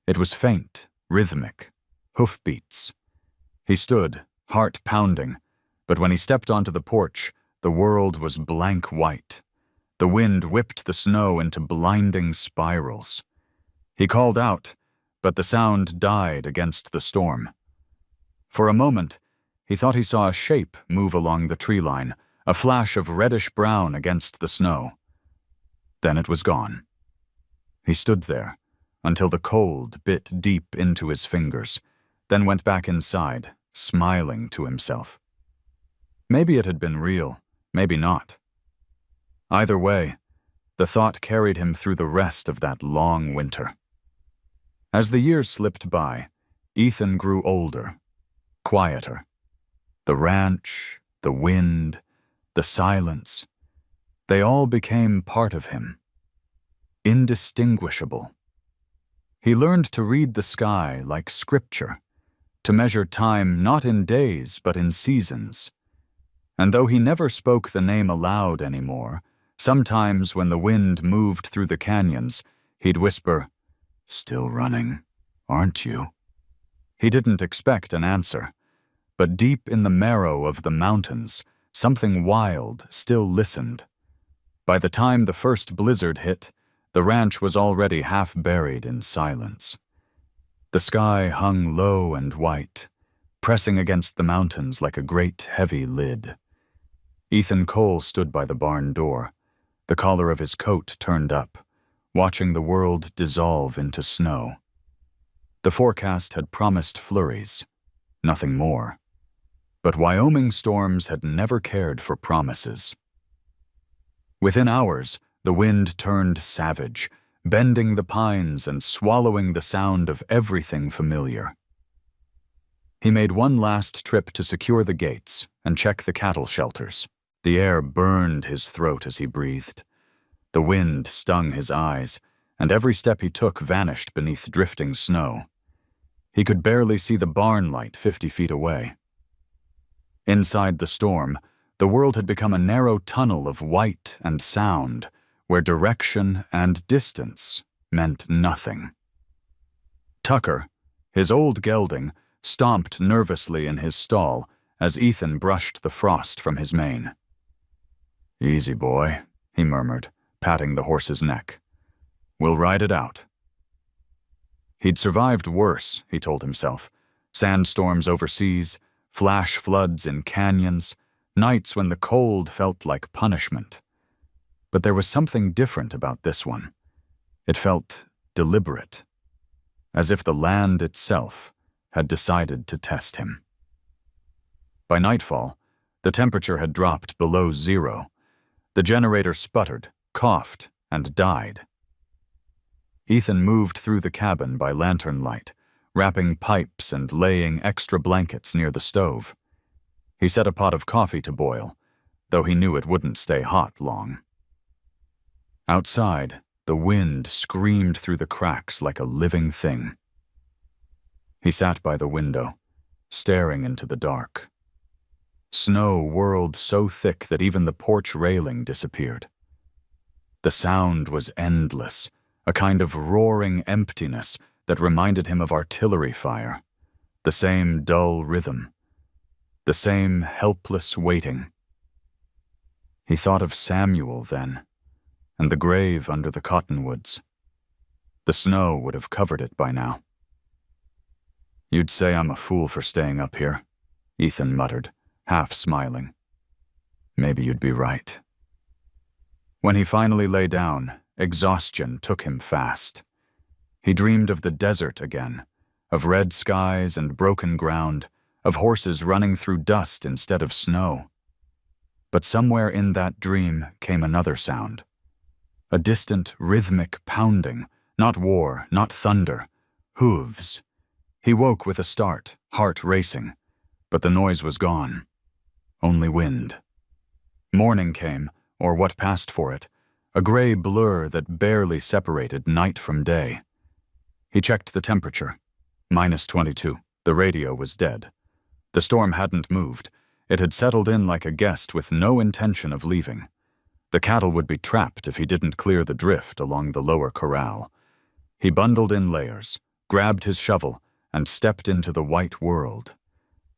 It was faint, rhythmic, hoofbeats. He stood, heart pounding, but when he stepped onto the porch, the world was blank white. The wind whipped the snow into blinding spirals. He called out, but the sound died against the storm. For a moment, he thought he saw a shape move along the tree line, a flash of reddish-brown against the snow. Then it was gone. He stood there until the cold bit deep into his fingers, then went back inside, smiling to himself. Maybe it had been real, maybe not. Either way, the thought carried him through the rest of that long winter. As the years slipped by, Ethan grew older, quieter. The ranch, the wind, the silence, they all became part of him, indistinguishable. He learned to read the sky like scripture, to measure time not in days but in seasons. And though he never spoke the name aloud anymore, sometimes when the wind moved through the canyons, he'd whisper, "Still running, aren't you?" He didn't expect an answer, but deep in the marrow of the mountains, something wild still listened. By the time the first blizzard hit, the ranch was already half buried in silence. The sky hung low and white, pressing against the mountains like a great heavy lid. Ethan Cole stood by the barn door, the collar of his coat turned up, watching the world dissolve into snow. The forecast had promised flurries, nothing more. But Wyoming storms had never cared for promises. Within hours, the wind turned savage, bending the pines and swallowing the sound of everything familiar. He made one last trip to secure the gates and check the cattle shelters. The air burned his throat as he breathed. The wind stung his eyes, and every step he took vanished beneath drifting snow. He could barely see the barn light 50 feet away. Inside the storm, the world had become a narrow tunnel of white and sound, where direction and distance meant nothing. Tucker, his old gelding, stomped nervously in his stall as Ethan brushed the frost from his mane. "Easy, boy," he murmured, patting the horse's neck. "We'll ride it out." He'd survived worse, he told himself. Sandstorms overseas, flash floods in canyons, nights when the cold felt like punishment. But there was something different about this one. It felt deliberate, as if the land itself had decided to test him. By nightfall, the temperature had dropped below zero. The generator sputtered, coughed, and died. Ethan moved through the cabin by lantern light, wrapping pipes and laying extra blankets near the stove. He set a pot of coffee to boil, though he knew it wouldn't stay hot long. Outside, the wind screamed through the cracks like a living thing. He sat by the window, staring into the dark. Snow whirled so thick that even the porch railing disappeared. The sound was endless, a kind of roaring emptiness that reminded him of artillery fire, the same dull rhythm, the same helpless waiting. He thought of Samuel then, and the grave under the cottonwoods. The snow would have covered it by now. "You'd say I'm a fool for staying up here," Ethan muttered, half smiling. "Maybe you'd be right." When he finally lay down, exhaustion took him fast. He dreamed of the desert again, of red skies and broken ground, of horses running through dust instead of snow. But somewhere in that dream came another sound. A distant, rhythmic pounding, not war, not thunder, hooves. He woke with a start, heart racing, but the noise was gone. Only wind. Morning came, or what passed for it, a gray blur that barely separated night from day. He checked the temperature. -22. The radio was dead. The storm hadn't moved. It had settled in like a guest with no intention of leaving. The cattle would be trapped if he didn't clear the drift along the lower corral. He bundled in layers, grabbed his shovel, and stepped into the white world.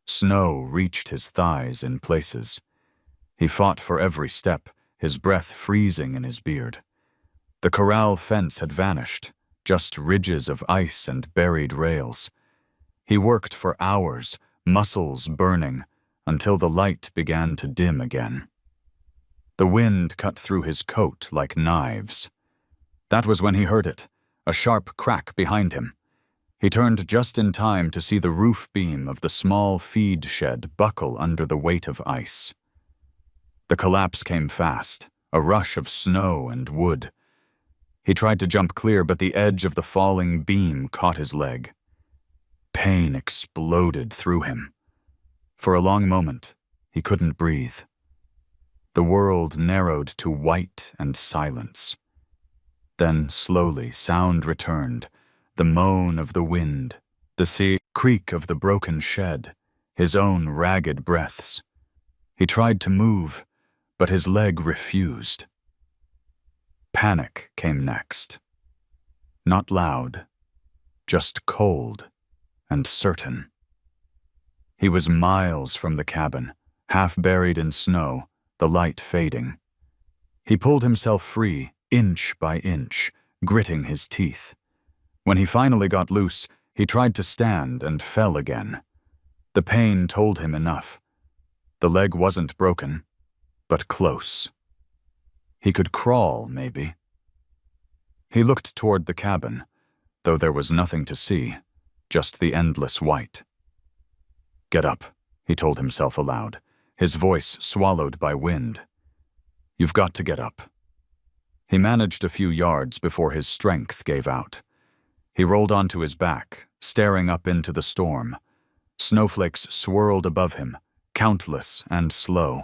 Snow reached his thighs in places. He fought for every step, his breath freezing in his beard. The corral fence had vanished, just ridges of ice and buried rails. He worked for hours, muscles burning, until the light began to dim again. The wind cut through his coat like knives. That was when he heard it, a sharp crack behind him. He turned just in time to see the roof beam of the small feed shed buckle under the weight of ice. The collapse came fast, a rush of snow and wood. He tried to jump clear, but the edge of the falling beam caught his leg. Pain exploded through him. For a long moment, he couldn't breathe. The world narrowed to white and silence. Then, slowly, sound returned, the moan of the wind, the sea creak of the broken shed, his own ragged breaths. He tried to move, but his leg refused. Panic came next. Not loud, just cold and certain. He was miles from the cabin, half buried in snow, the light fading. He pulled himself free, inch by inch, gritting his teeth. When he finally got loose, he tried to stand and fell again. The pain told him enough. The leg wasn't broken, but close. He could crawl, maybe. He looked toward the cabin, though there was nothing to see, just the endless white. "Get up," he told himself aloud, his voice swallowed by wind. "You've got to get up." He managed a few yards before his strength gave out. He rolled onto his back, staring up into the storm. Snowflakes swirled above him, countless and slow.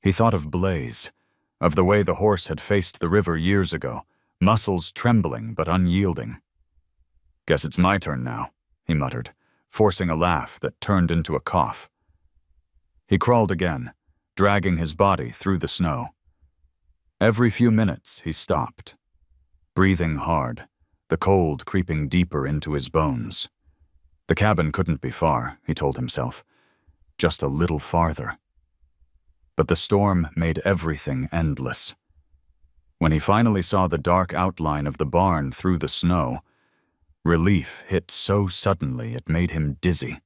He thought of Blaze, of the way the horse had faced the river years ago, muscles trembling but unyielding. "Guess it's my turn now," he muttered, forcing a laugh that turned into a cough. He crawled again, dragging his body through the snow. Every few minutes he stopped, breathing hard, the cold creeping deeper into his bones. The cabin couldn't be far, he told himself, just a little farther. But the storm made everything endless. When he finally saw the dark outline of the barn through the snow, relief hit so suddenly it made him dizzy.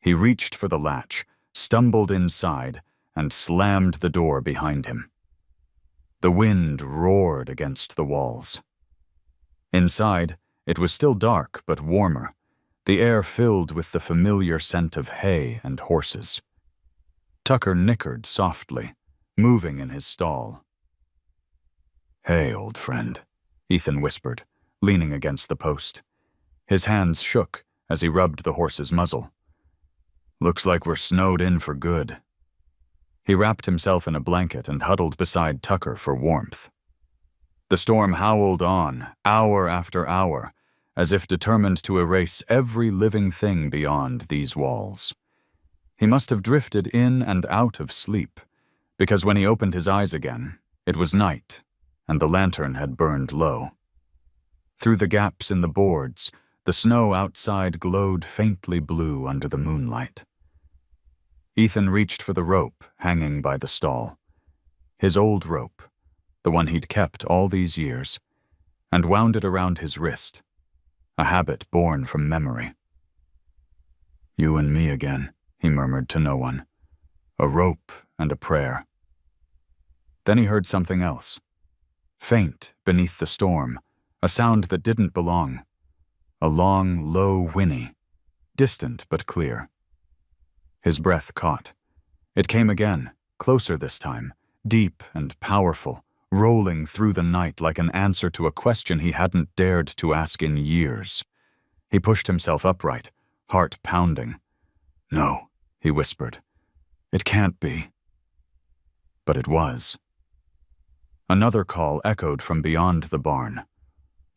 He reached for the latch, stumbled inside, and slammed the door behind him. The wind roared against the walls. Inside, it was still dark but warmer, the air filled with the familiar scent of hay and horses. Tucker nickered softly, moving in his stall. "Hey, old friend," Ethan whispered, leaning against the post. His hands shook as he rubbed the horse's muzzle. "Looks like we're snowed in for good." He wrapped himself in a blanket and huddled beside Tucker for warmth. The storm howled on, hour after hour, as if determined to erase every living thing beyond these walls. He must have drifted in and out of sleep, because when he opened his eyes again, it was night, and the lantern had burned low. Through the gaps in the boards, the snow outside glowed faintly blue under the moonlight. Ethan reached for the rope hanging by the stall. His old rope, the one he'd kept all these years, and wound it around his wrist, a habit born from memory. "You and me again," he murmured to no one. "A rope and a prayer." Then he heard something else. Faint beneath the storm, a sound that didn't belong. A long, low whinny, distant but clear. His breath caught. It came again, closer this time, deep and powerful, rolling through the night like an answer to a question he hadn't dared to ask in years. He pushed himself upright, heart pounding. "No," he whispered. "It can't be." But it was. Another call echoed from beyond the barn.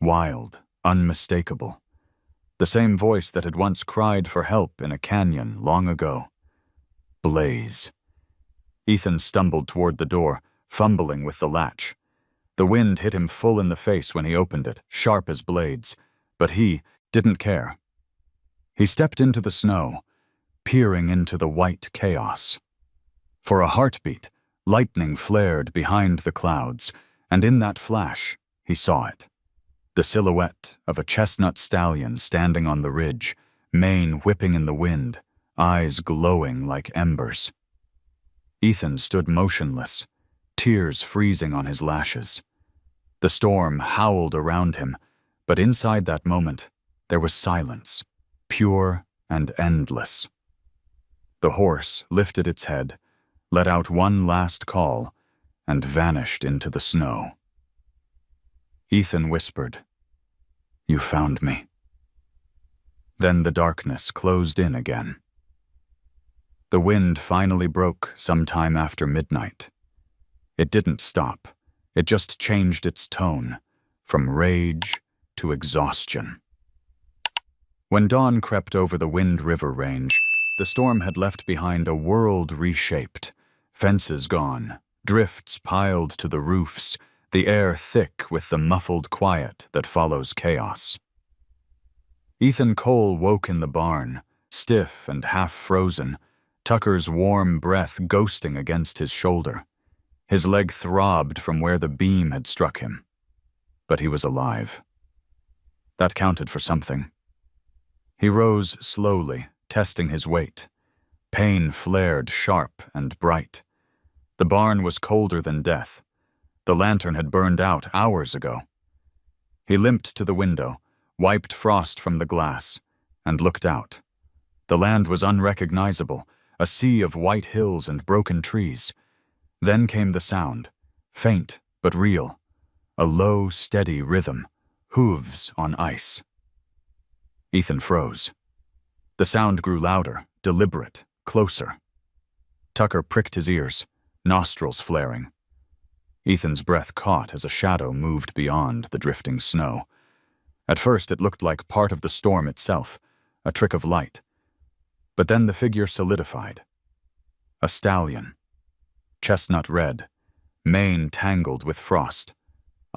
Wild, unmistakable. The same voice that had once cried for help in a canyon long ago. Blaze. Ethan stumbled toward the door, fumbling with the latch. The wind hit him full in the face when he opened it, sharp as blades, but he didn't care. He stepped into the snow, peering into the white chaos. For a heartbeat, lightning flared behind the clouds, and in that flash, he saw it. The silhouette of a chestnut stallion standing on the ridge, mane whipping in the wind, eyes glowing like embers. Ethan stood motionless, tears freezing on his lashes. The storm howled around him, but inside that moment, there was silence, pure and endless. The horse lifted its head, let out one last call, and vanished into the snow. Ethan whispered, "You found me." Then the darkness closed in again. The wind finally broke sometime after midnight. It didn't stop. It just changed its tone, from rage to exhaustion. When dawn crept over the Wind River Range, the storm had left behind a world reshaped, fences gone, drifts piled to the roofs, the air thick with the muffled quiet that follows chaos. Ethan Cole woke in the barn, stiff and half-frozen, Tucker's warm breath ghosting against his shoulder. His leg throbbed from where the beam had struck him. But he was alive. That counted for something. He rose slowly, testing his weight. Pain flared sharp and bright. The barn was colder than death. The lantern had burned out hours ago. He limped to the window, wiped frost from the glass, and looked out. The land was unrecognizable, a sea of white hills and broken trees. Then came the sound, faint but real, a low, steady rhythm, hooves on ice. Ethan froze. The sound grew louder, deliberate, closer. Tucker pricked his ears, nostrils flaring. Ethan's breath caught as a shadow moved beyond the drifting snow. At first it looked like part of the storm itself, a trick of light. But then the figure solidified. A stallion. Chestnut red, mane tangled with frost,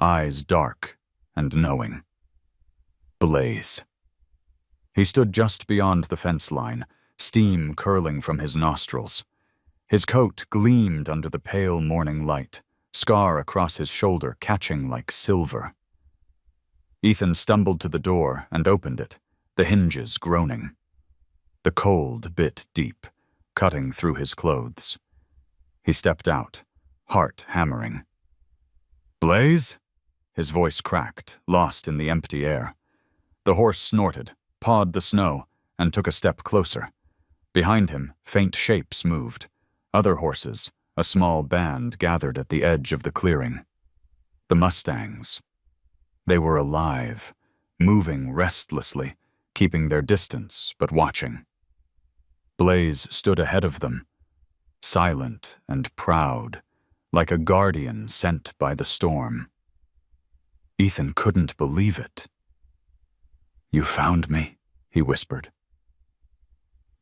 eyes dark and knowing. Blaze. He stood just beyond the fence line, steam curling from his nostrils. His coat gleamed under the pale morning light, scar across his shoulder catching like silver. Ethan stumbled to the door and opened it, the hinges groaning. The cold bit deep, cutting through his clothes. He stepped out, heart hammering. "Blaze?" His voice cracked, lost in the empty air. The horse snorted, pawed the snow, and took a step closer. Behind him, faint shapes moved. Other horses, a small band gathered at the edge of the clearing. The Mustangs. They were alive, moving restlessly, keeping their distance but watching. Blaze stood ahead of them, silent and proud, like a guardian sent by the storm. Ethan couldn't believe it. "You found me," he whispered.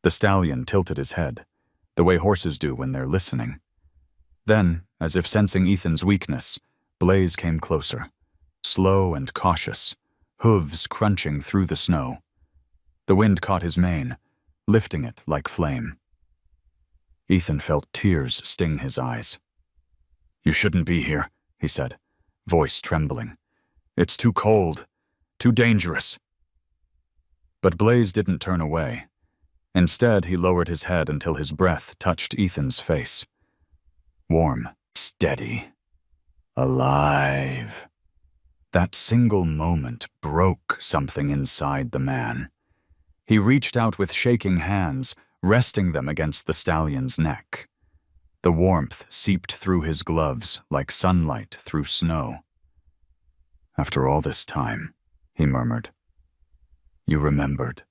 The stallion tilted his head, the way horses do when they're listening. Then, as if sensing Ethan's weakness, Blaze came closer, slow and cautious, hooves crunching through the snow. The wind caught his mane, lifting it like flame. Ethan felt tears sting his eyes. "You shouldn't be here," he said, voice trembling. "It's too cold, too dangerous." But Blaze didn't turn away. Instead, he lowered his head until his breath touched Ethan's face. Warm, steady, alive. That single moment broke something inside the man. He reached out with shaking hands, resting them against the stallion's neck. The warmth seeped through his gloves like sunlight through snow. "After all this time," he murmured, "you remembered."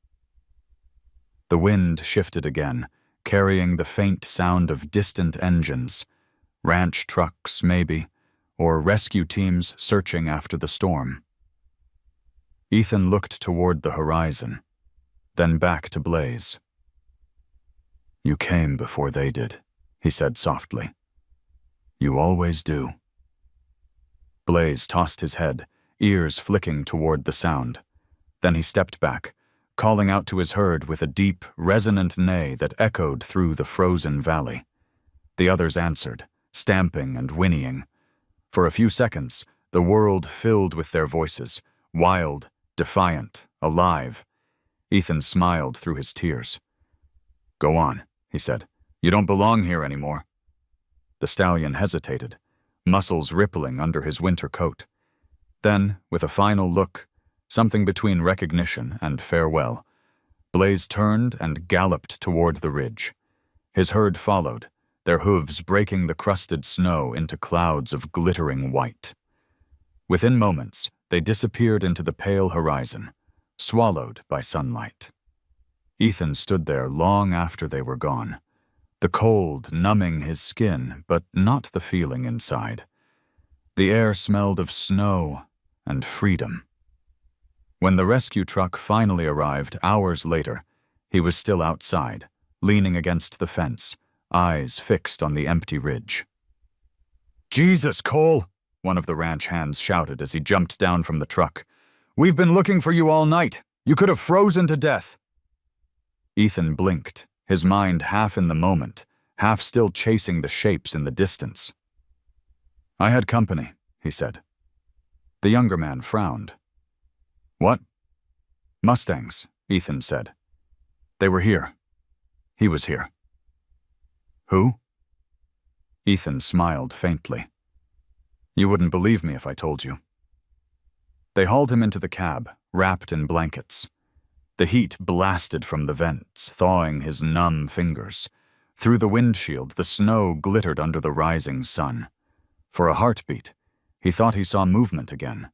The wind shifted again, carrying the faint sound of distant engines, ranch trucks maybe, or rescue teams searching after the storm. Ethan looked toward the horizon, then back to Blaze. "You came before they did," he said softly. "You always do." Blaze tossed his head, ears flicking toward the sound. Then he stepped back, calling out to his herd with a deep, resonant neigh that echoed through the frozen valley. The others answered, stamping and whinnying. For a few seconds, the world filled with their voices, wild, defiant, alive. Ethan smiled through his tears. "Go on," he said. "You don't belong here anymore." The stallion hesitated, muscles rippling under his winter coat. Then, with a final look, something between recognition and farewell, Blaze turned and galloped toward the ridge. His herd followed, their hooves breaking the crusted snow into clouds of glittering white. Within moments, they disappeared into the pale horizon, swallowed by sunlight. Ethan stood there long after they were gone, the cold numbing his skin, but not the feeling inside. The air smelled of snow and freedom. When the rescue truck finally arrived hours later, he was still outside, leaning against the fence, eyes fixed on the empty ridge. "Jesus, Cole!" one of the ranch hands shouted as he jumped down from the truck. "We've been looking for you all night. You could have frozen to death." Ethan blinked, his mind half in the moment, half still chasing the shapes in the distance. "I had company," he said. The younger man frowned. "What?" "Mustangs," Ethan said. "They were here. He was here." "Who?" Ethan smiled faintly. "You wouldn't believe me if I told you." They hauled him into the cab, wrapped in blankets. The heat blasted from the vents, thawing his numb fingers. Through the windshield, the snow glittered under the rising sun. For a heartbeat, he thought he saw movement again.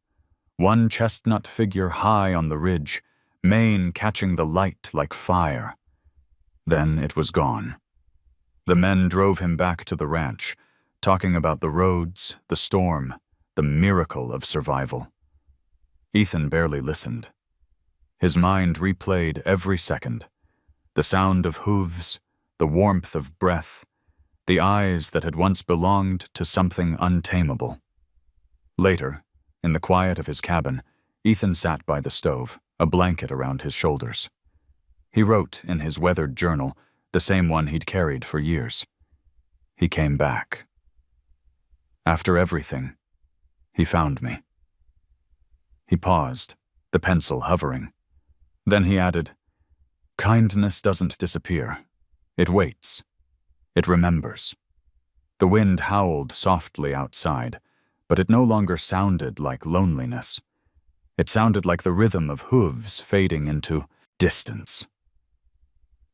One chestnut figure high on the ridge, mane catching the light like fire. Then it was gone. The men drove him back to the ranch, talking about the roads, the storm, the miracle of survival. Ethan barely listened. His mind replayed every second. The sound of hooves, the warmth of breath, the eyes that had once belonged to something untamable. Later, in the quiet of his cabin, Ethan sat by the stove, a blanket around his shoulders. He wrote in his weathered journal, the same one he'd carried for years. He came back. After everything, he found me. He paused, the pencil hovering. Then he added, "Kindness doesn't disappear. It waits. It remembers." The wind howled softly outside, but it no longer sounded like loneliness. It sounded like the rhythm of hooves fading into distance.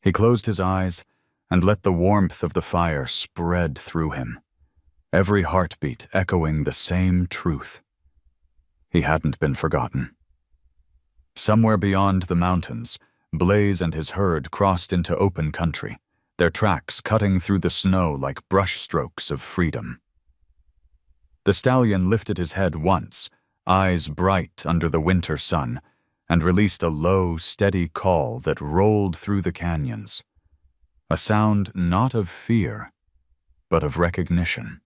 He closed his eyes and let the warmth of the fire spread through him, every heartbeat echoing the same truth. He hadn't been forgotten. Somewhere beyond the mountains, Blaze and his herd crossed into open country, their tracks cutting through the snow like brushstrokes of freedom. The stallion lifted his head once, eyes bright under the winter sun, and released a low, steady call that rolled through the canyons. A sound not of fear, but of recognition.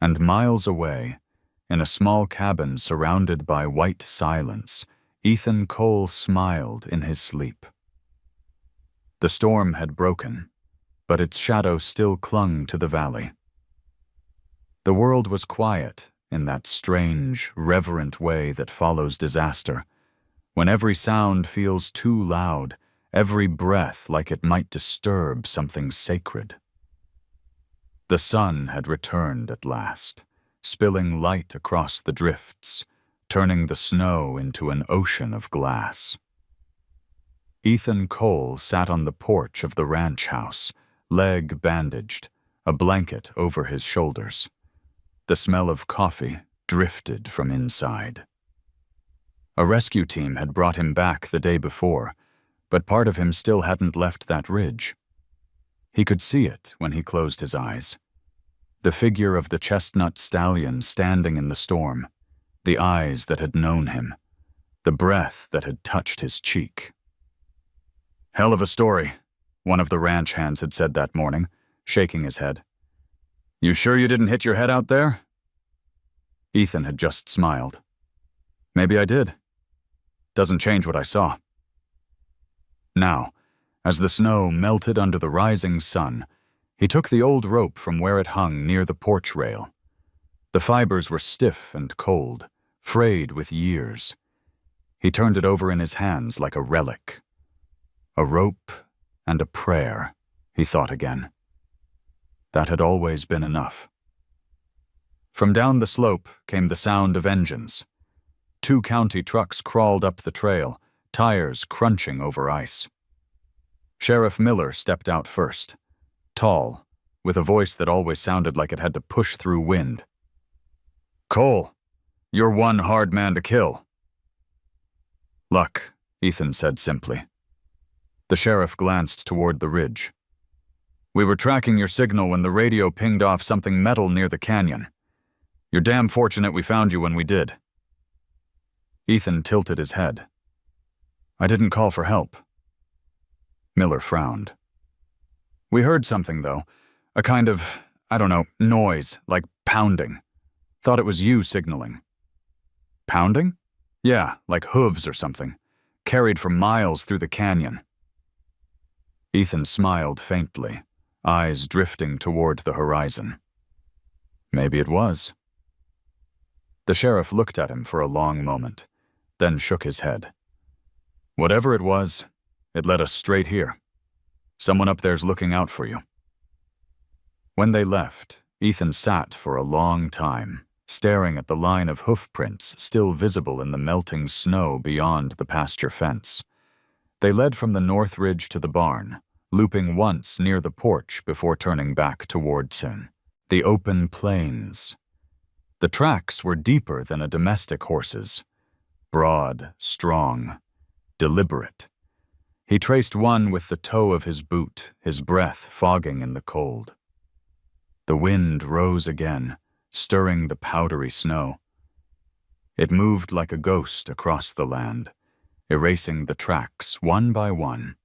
And miles away, in a small cabin surrounded by white silence, Ethan Cole smiled in his sleep. The storm had broken, but its shadow still clung to the valley. The world was quiet in that strange, reverent way that follows disaster, when every sound feels too loud, every breath like it might disturb something sacred. The sun had returned at last, spilling light across the drifts, turning the snow into an ocean of glass. Ethan Cole sat on the porch of the ranch house, leg bandaged, a blanket over his shoulders. The smell of coffee drifted from inside. A rescue team had brought him back the day before, but part of him still hadn't left that ridge. He could see it when he closed his eyes. The figure of the chestnut stallion standing in the storm, the eyes that had known him, the breath that had touched his cheek. "Hell of a story," one of the ranch hands had said that morning, shaking his head. "You sure you didn't hit your head out there?" Ethan had just smiled. "Maybe I did. Doesn't change what I saw." Now, as the snow melted under the rising sun, he took the old rope from where it hung near the porch rail. The fibers were stiff and cold, frayed with years. He turned it over in his hands like a relic. A rope and a prayer, he thought again. That had always been enough. From down the slope came the sound of engines. 2 county trucks crawled up the trail, tires crunching over ice. Sheriff Miller stepped out first, tall, with a voice that always sounded like it had to push through wind. "Cole, you're one hard man to kill." "Luck," Ethan said simply. The sheriff glanced toward the ridge. We were tracking your signal when the radio pinged off something metal near the canyon. You're damn fortunate we found you when we did." Ethan tilted his head. "I didn't call for help." Miller frowned. "We heard something, though. A kind of, noise, like pounding. Thought it was you signaling." "Pounding?" "Yeah, like hooves or something. Carried for miles through the canyon." Ethan smiled faintly, eyes drifting toward the horizon. Maybe it was. The sheriff looked at him for a long moment, then shook his head. "Whatever it was, it led us straight here. Someone up there's looking out for you." When they left, Ethan sat for a long time, staring at the line of hoof prints still visible in the melting snow beyond the pasture fence. They led from the north ridge to the barn, looping once near the porch before turning back toward the open plains. The tracks were deeper than a domestic horse's, broad, strong, deliberate. He traced one with the toe of his boot, his breath fogging in the cold. The wind rose again, stirring the powdery snow. It moved like a ghost across the land, erasing the tracks one by one.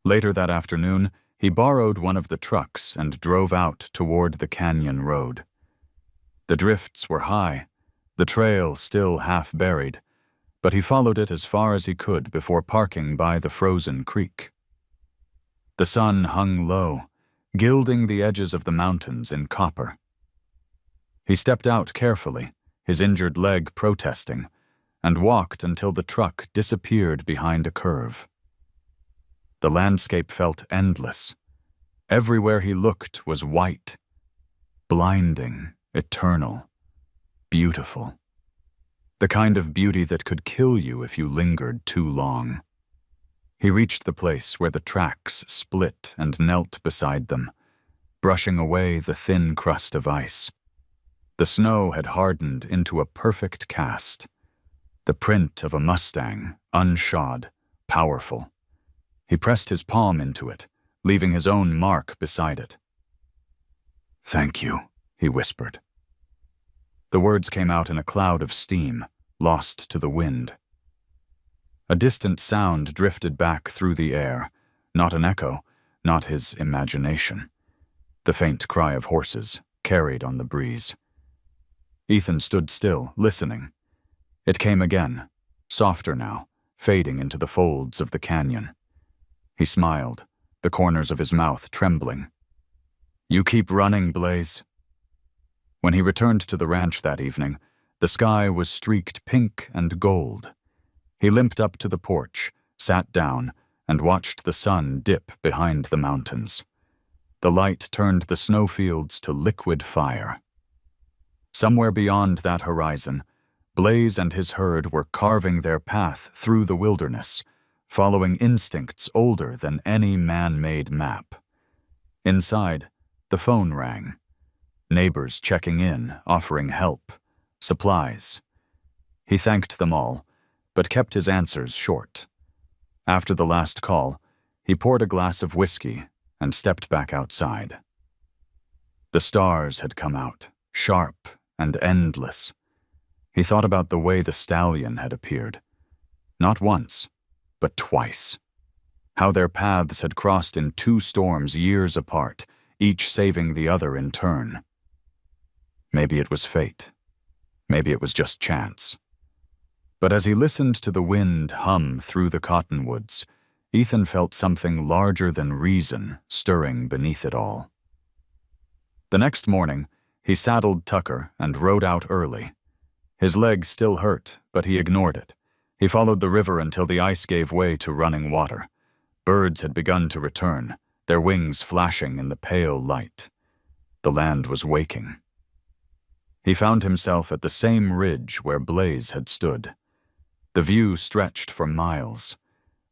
Later that afternoon, he borrowed one of the trucks and drove out toward the canyon road. The drifts were high, the trail still half buried, but he followed it as far as he could before parking by the frozen creek. The sun hung low, gilding the edges of the mountains in copper. He stepped out carefully, his injured leg protesting, and walked until the truck disappeared behind a curve. The landscape felt endless. Everywhere he looked was white, blinding, eternal, beautiful. The kind of beauty that could kill you if you lingered too long. He reached the place where the tracks split and knelt beside them, brushing away the thin crust of ice. The snow had hardened into a perfect cast, the print of a Mustang, unshod, powerful. He pressed his palm into it, leaving his own mark beside it. "Thank you," he whispered. The words came out in a cloud of steam, lost to the wind. A distant sound drifted back through the air, not an echo, not his imagination. The faint cry of horses, carried on the breeze. Ethan stood still, listening. It came again, softer now, fading into the folds of the canyon. He smiled, the corners of his mouth trembling. "You keep running, Blaze." When he returned to the ranch that evening, the sky was streaked pink and gold. He limped up to the porch, sat down, and watched the sun dip behind the mountains. The light turned the snowfields to liquid fire. Somewhere beyond that horizon, Blaze and his herd were carving their path through the wilderness, following instincts older than any man-made map. Inside, the phone rang. Neighbors checking in, offering help, supplies. He thanked them all, but kept his answers short. After the last call, he poured a glass of whiskey and stepped back outside. The stars had come out, sharp and endless. He thought about the way the stallion had appeared. Not once, but twice. How their paths had crossed in two storms years apart, each saving the other in turn. Maybe it was fate. Maybe it was just chance. But as he listened to the wind hum through the cottonwoods, Ethan felt something larger than reason stirring beneath it all. The next morning, he saddled Tucker and rode out early. His leg still hurt, but he ignored it. He followed the river until the ice gave way to running water. Birds had begun to return, their wings flashing in the pale light. The land was waking. He found himself at the same ridge where Blaze had stood. The view stretched for miles.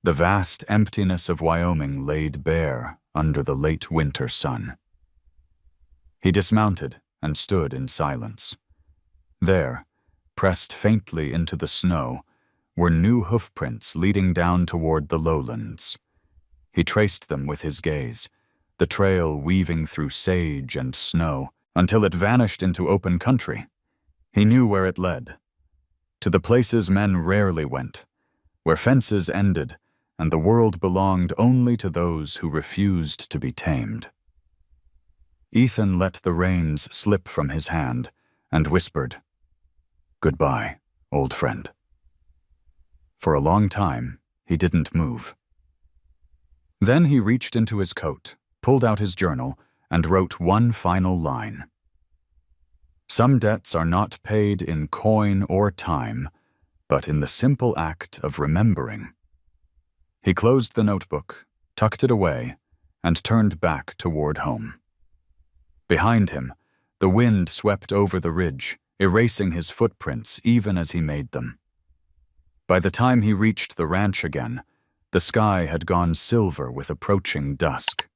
The vast emptiness of Wyoming laid bare under the late winter sun. He dismounted and stood in silence. There, pressed faintly into the snow, were new hoofprints leading down toward the lowlands. He traced them with his gaze, the trail weaving through sage and snow until it vanished into open country. He knew where it led, to the places men rarely went, where fences ended and the world belonged only to those who refused to be tamed. Ethan let the reins slip from his hand and whispered, "Goodbye, old friend." For a long time, he didn't move. Then he reached into his coat, pulled out his journal, and wrote one final line. "Some debts are not paid in coin or time, but in the simple act of remembering." He closed the notebook, tucked it away, and turned back toward home. Behind him, the wind swept over the ridge, erasing his footprints even as he made them. By the time he reached the ranch again, the sky had gone silver with approaching dusk.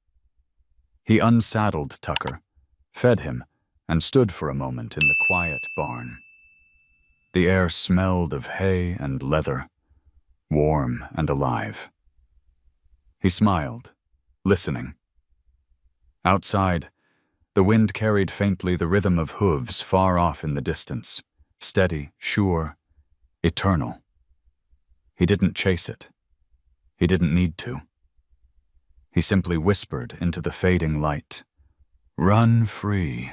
He unsaddled Tucker, fed him, and stood for a moment in the quiet barn. The air smelled of hay and leather, warm and alive. He smiled, listening. Outside, the wind carried faintly the rhythm of hooves far off in the distance, steady, sure, eternal. He didn't chase it. He didn't need to. He simply whispered into the fading light, "Run free."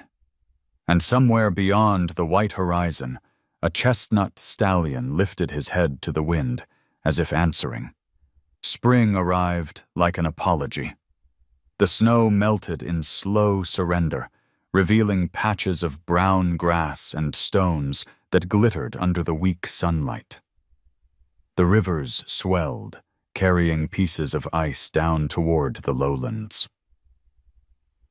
And somewhere beyond the white horizon, a chestnut stallion lifted his head to the wind, as if answering. Spring arrived like an apology. The snow melted in slow surrender, revealing patches of brown grass and stones that glittered under the weak sunlight. The rivers swelled, carrying pieces of ice down toward the lowlands.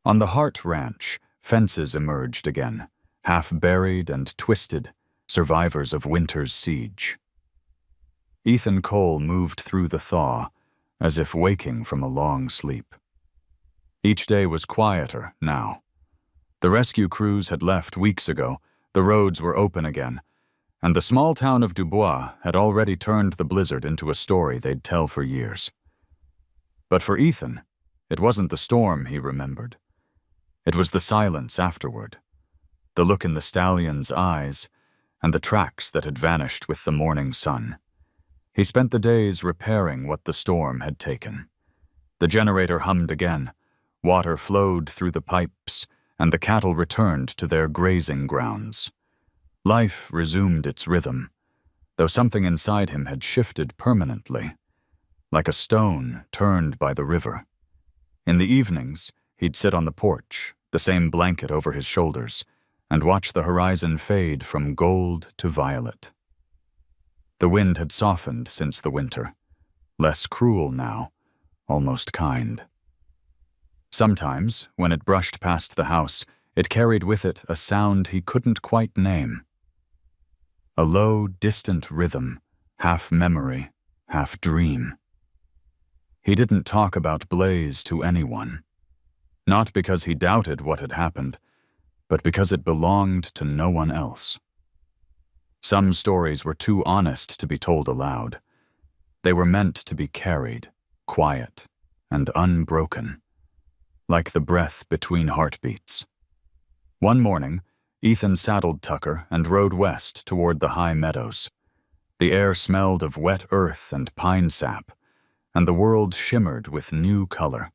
On the Hart Ranch, fences emerged again, half buried and twisted, survivors of winter's siege. Ethan Cole moved through the thaw, as if waking from a long sleep. Each day was quieter now. The rescue crews had left weeks ago, the roads were open again, and the small town of Dubois had already turned the blizzard into a story they'd tell for years. But for Ethan, it wasn't the storm he remembered. It was the silence afterward, the look in the stallion's eyes, and the tracks that had vanished with the morning sun. He spent the days repairing what the storm had taken. The generator hummed again, water flowed through the pipes, and the cattle returned to their grazing grounds. Life resumed its rhythm, though something inside him had shifted permanently, like a stone turned by the river. In the evenings, he'd sit on the porch, the same blanket over his shoulders, and watch the horizon fade from gold to violet. The wind had softened since the winter, less cruel now, almost kind. Sometimes, when it brushed past the house, it carried with it a sound he couldn't quite name. A low, distant rhythm, half memory, half dream. He didn't talk about Blaze to anyone. Not because he doubted what had happened, but because it belonged to no one else. Some stories were too honest to be told aloud. They were meant to be carried, quiet, and unbroken, like the breath between heartbeats. One morning, Ethan saddled Tucker and rode west toward the high meadows. The air smelled of wet earth and pine sap, and the world shimmered with new color.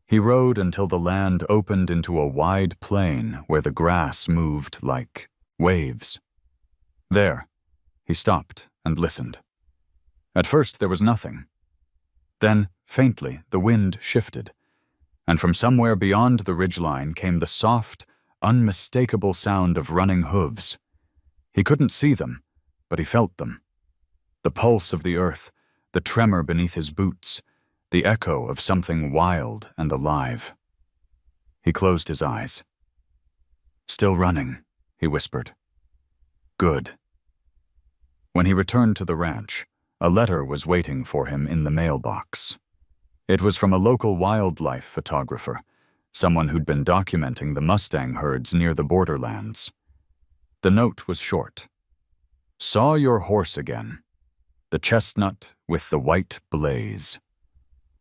He rode until the land opened into a wide plain where the grass moved like waves. There, he stopped and listened. At first there was nothing. Then, faintly, the wind shifted, and from somewhere beyond the ridgeline came the soft, unmistakable sound of running hooves. He couldn't see them, but he felt them. The pulse of the earth, the tremor beneath his boots, the echo of something wild and alive. He closed his eyes. "Still running," he whispered. "Good." When he returned to the ranch, a letter was waiting for him in the mailbox. It was from a local wildlife photographer, someone who'd been documenting the Mustang herds near the borderlands. The note was short. "Saw your horse again. The chestnut with the white blaze.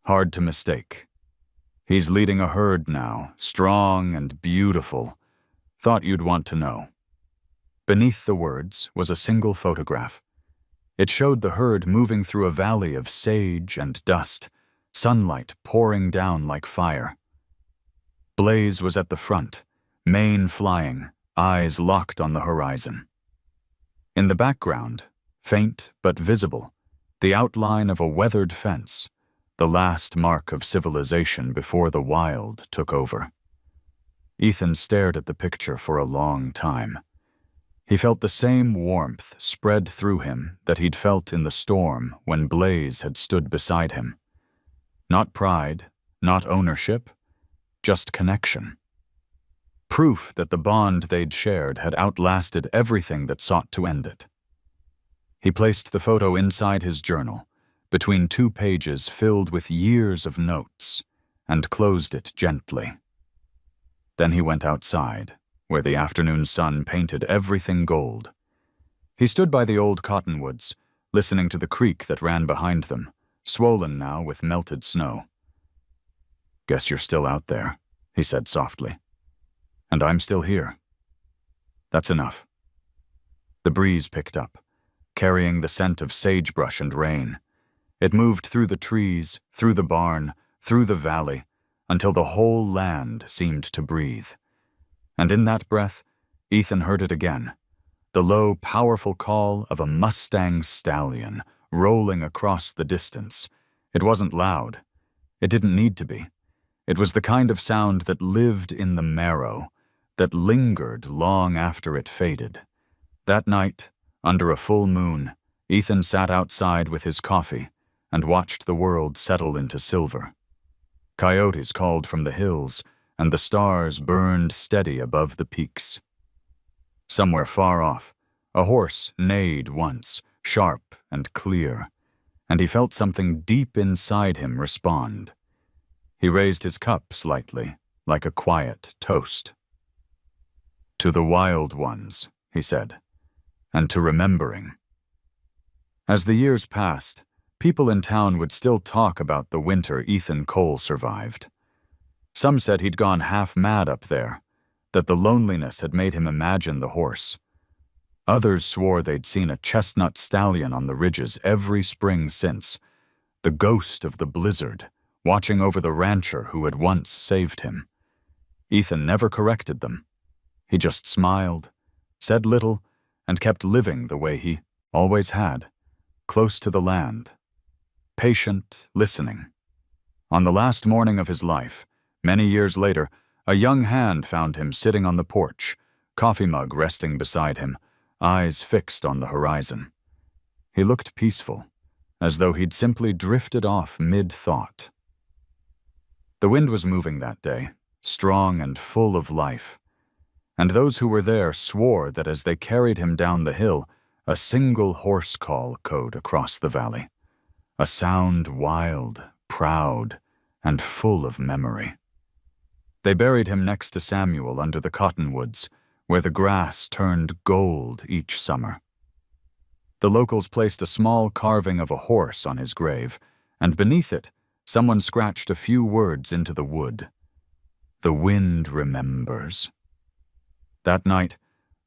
Hard to mistake. He's leading a herd now, strong and beautiful. Thought you'd want to know." Beneath the words was a single photograph. It showed the herd moving through a valley of sage and dust, sunlight pouring down like fire. Blaze was at the front, mane flying, eyes locked on the horizon. In the background, faint but visible, the outline of a weathered fence, the last mark of civilization before the wild took over. Ethan stared at the picture for a long time. He felt the same warmth spread through him that he'd felt in the storm when Blaze had stood beside him. Not pride, not ownership, just connection. Proof that the bond they'd shared had outlasted everything that sought to end it. He placed the photo inside his journal, between 2 pages filled with years of notes, and closed it gently. Then he went outside, where the afternoon sun painted everything gold. He stood by the old cottonwoods, listening to the creek that ran behind them, swollen now with melted snow. "Guess you're still out there," he said softly. "And I'm still here. That's enough." The breeze picked up, carrying the scent of sagebrush and rain. It moved through the trees, through the barn, through the valley, until the whole land seemed to breathe. And in that breath, Ethan heard it again, the low, powerful call of a Mustang stallion rolling across the distance. It wasn't loud. It didn't need to be. It was the kind of sound that lived in the marrow, that lingered long after it faded. That night, under a full moon, Ethan sat outside with his coffee and watched the world settle into silver. Coyotes called from the hills, and the stars burned steady above the peaks. Somewhere far off, a horse neighed once, sharp and clear, and he felt something deep inside him respond. He raised his cup slightly, like a quiet toast. "To the wild ones," he said, "and to remembering." As the years passed, people in town would still talk about the winter Ethan Cole survived. Some said he'd gone half mad up there, that the loneliness had made him imagine the horse. Others swore they'd seen a chestnut stallion on the ridges every spring since, the ghost of the blizzard, watching over the rancher who had once saved him. Ethan never corrected them. He just smiled, said little, and kept living the way he always had, close to the land. Patient, listening. On the last morning of his life, many years later, a young hand found him sitting on the porch, coffee mug resting beside him, eyes fixed on the horizon. He looked peaceful, as though he'd simply drifted off mid-thought. The wind was moving that day, strong and full of life, and those who were there swore that as they carried him down the hill, a single horse call echoed across the valley, a sound wild, proud, and full of memory. They buried him next to Samuel under the cottonwoods, where the grass turned gold each summer. The locals placed a small carving of a horse on his grave, and beneath it, someone scratched a few words into the wood. "The wind remembers." That night,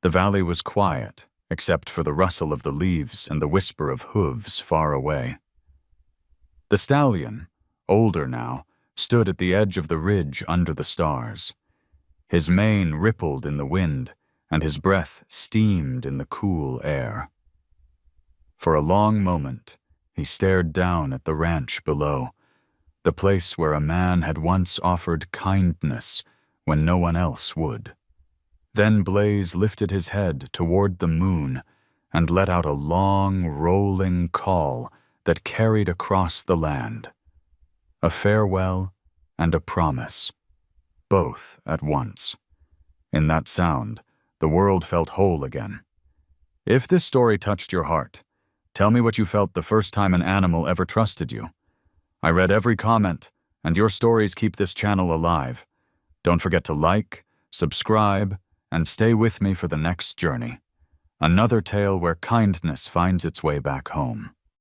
the valley was quiet, except for the rustle of the leaves and the whisper of hooves far away. The stallion, older now, stood at the edge of the ridge under the stars. His mane rippled in the wind, and his breath steamed in the cool air. For a long moment, he stared down at the ranch below, the place where a man had once offered kindness when no one else would. Then Blaze lifted his head toward the moon and let out a long, rolling call that carried across the land. A farewell and a promise, both at once. In that sound, the world felt whole again. If this story touched your heart, tell me what you felt the first time an animal ever trusted you. I read every comment, and your stories keep this channel alive. Don't forget to like, subscribe, and stay with me for the next journey. Another tale where kindness finds its way back home.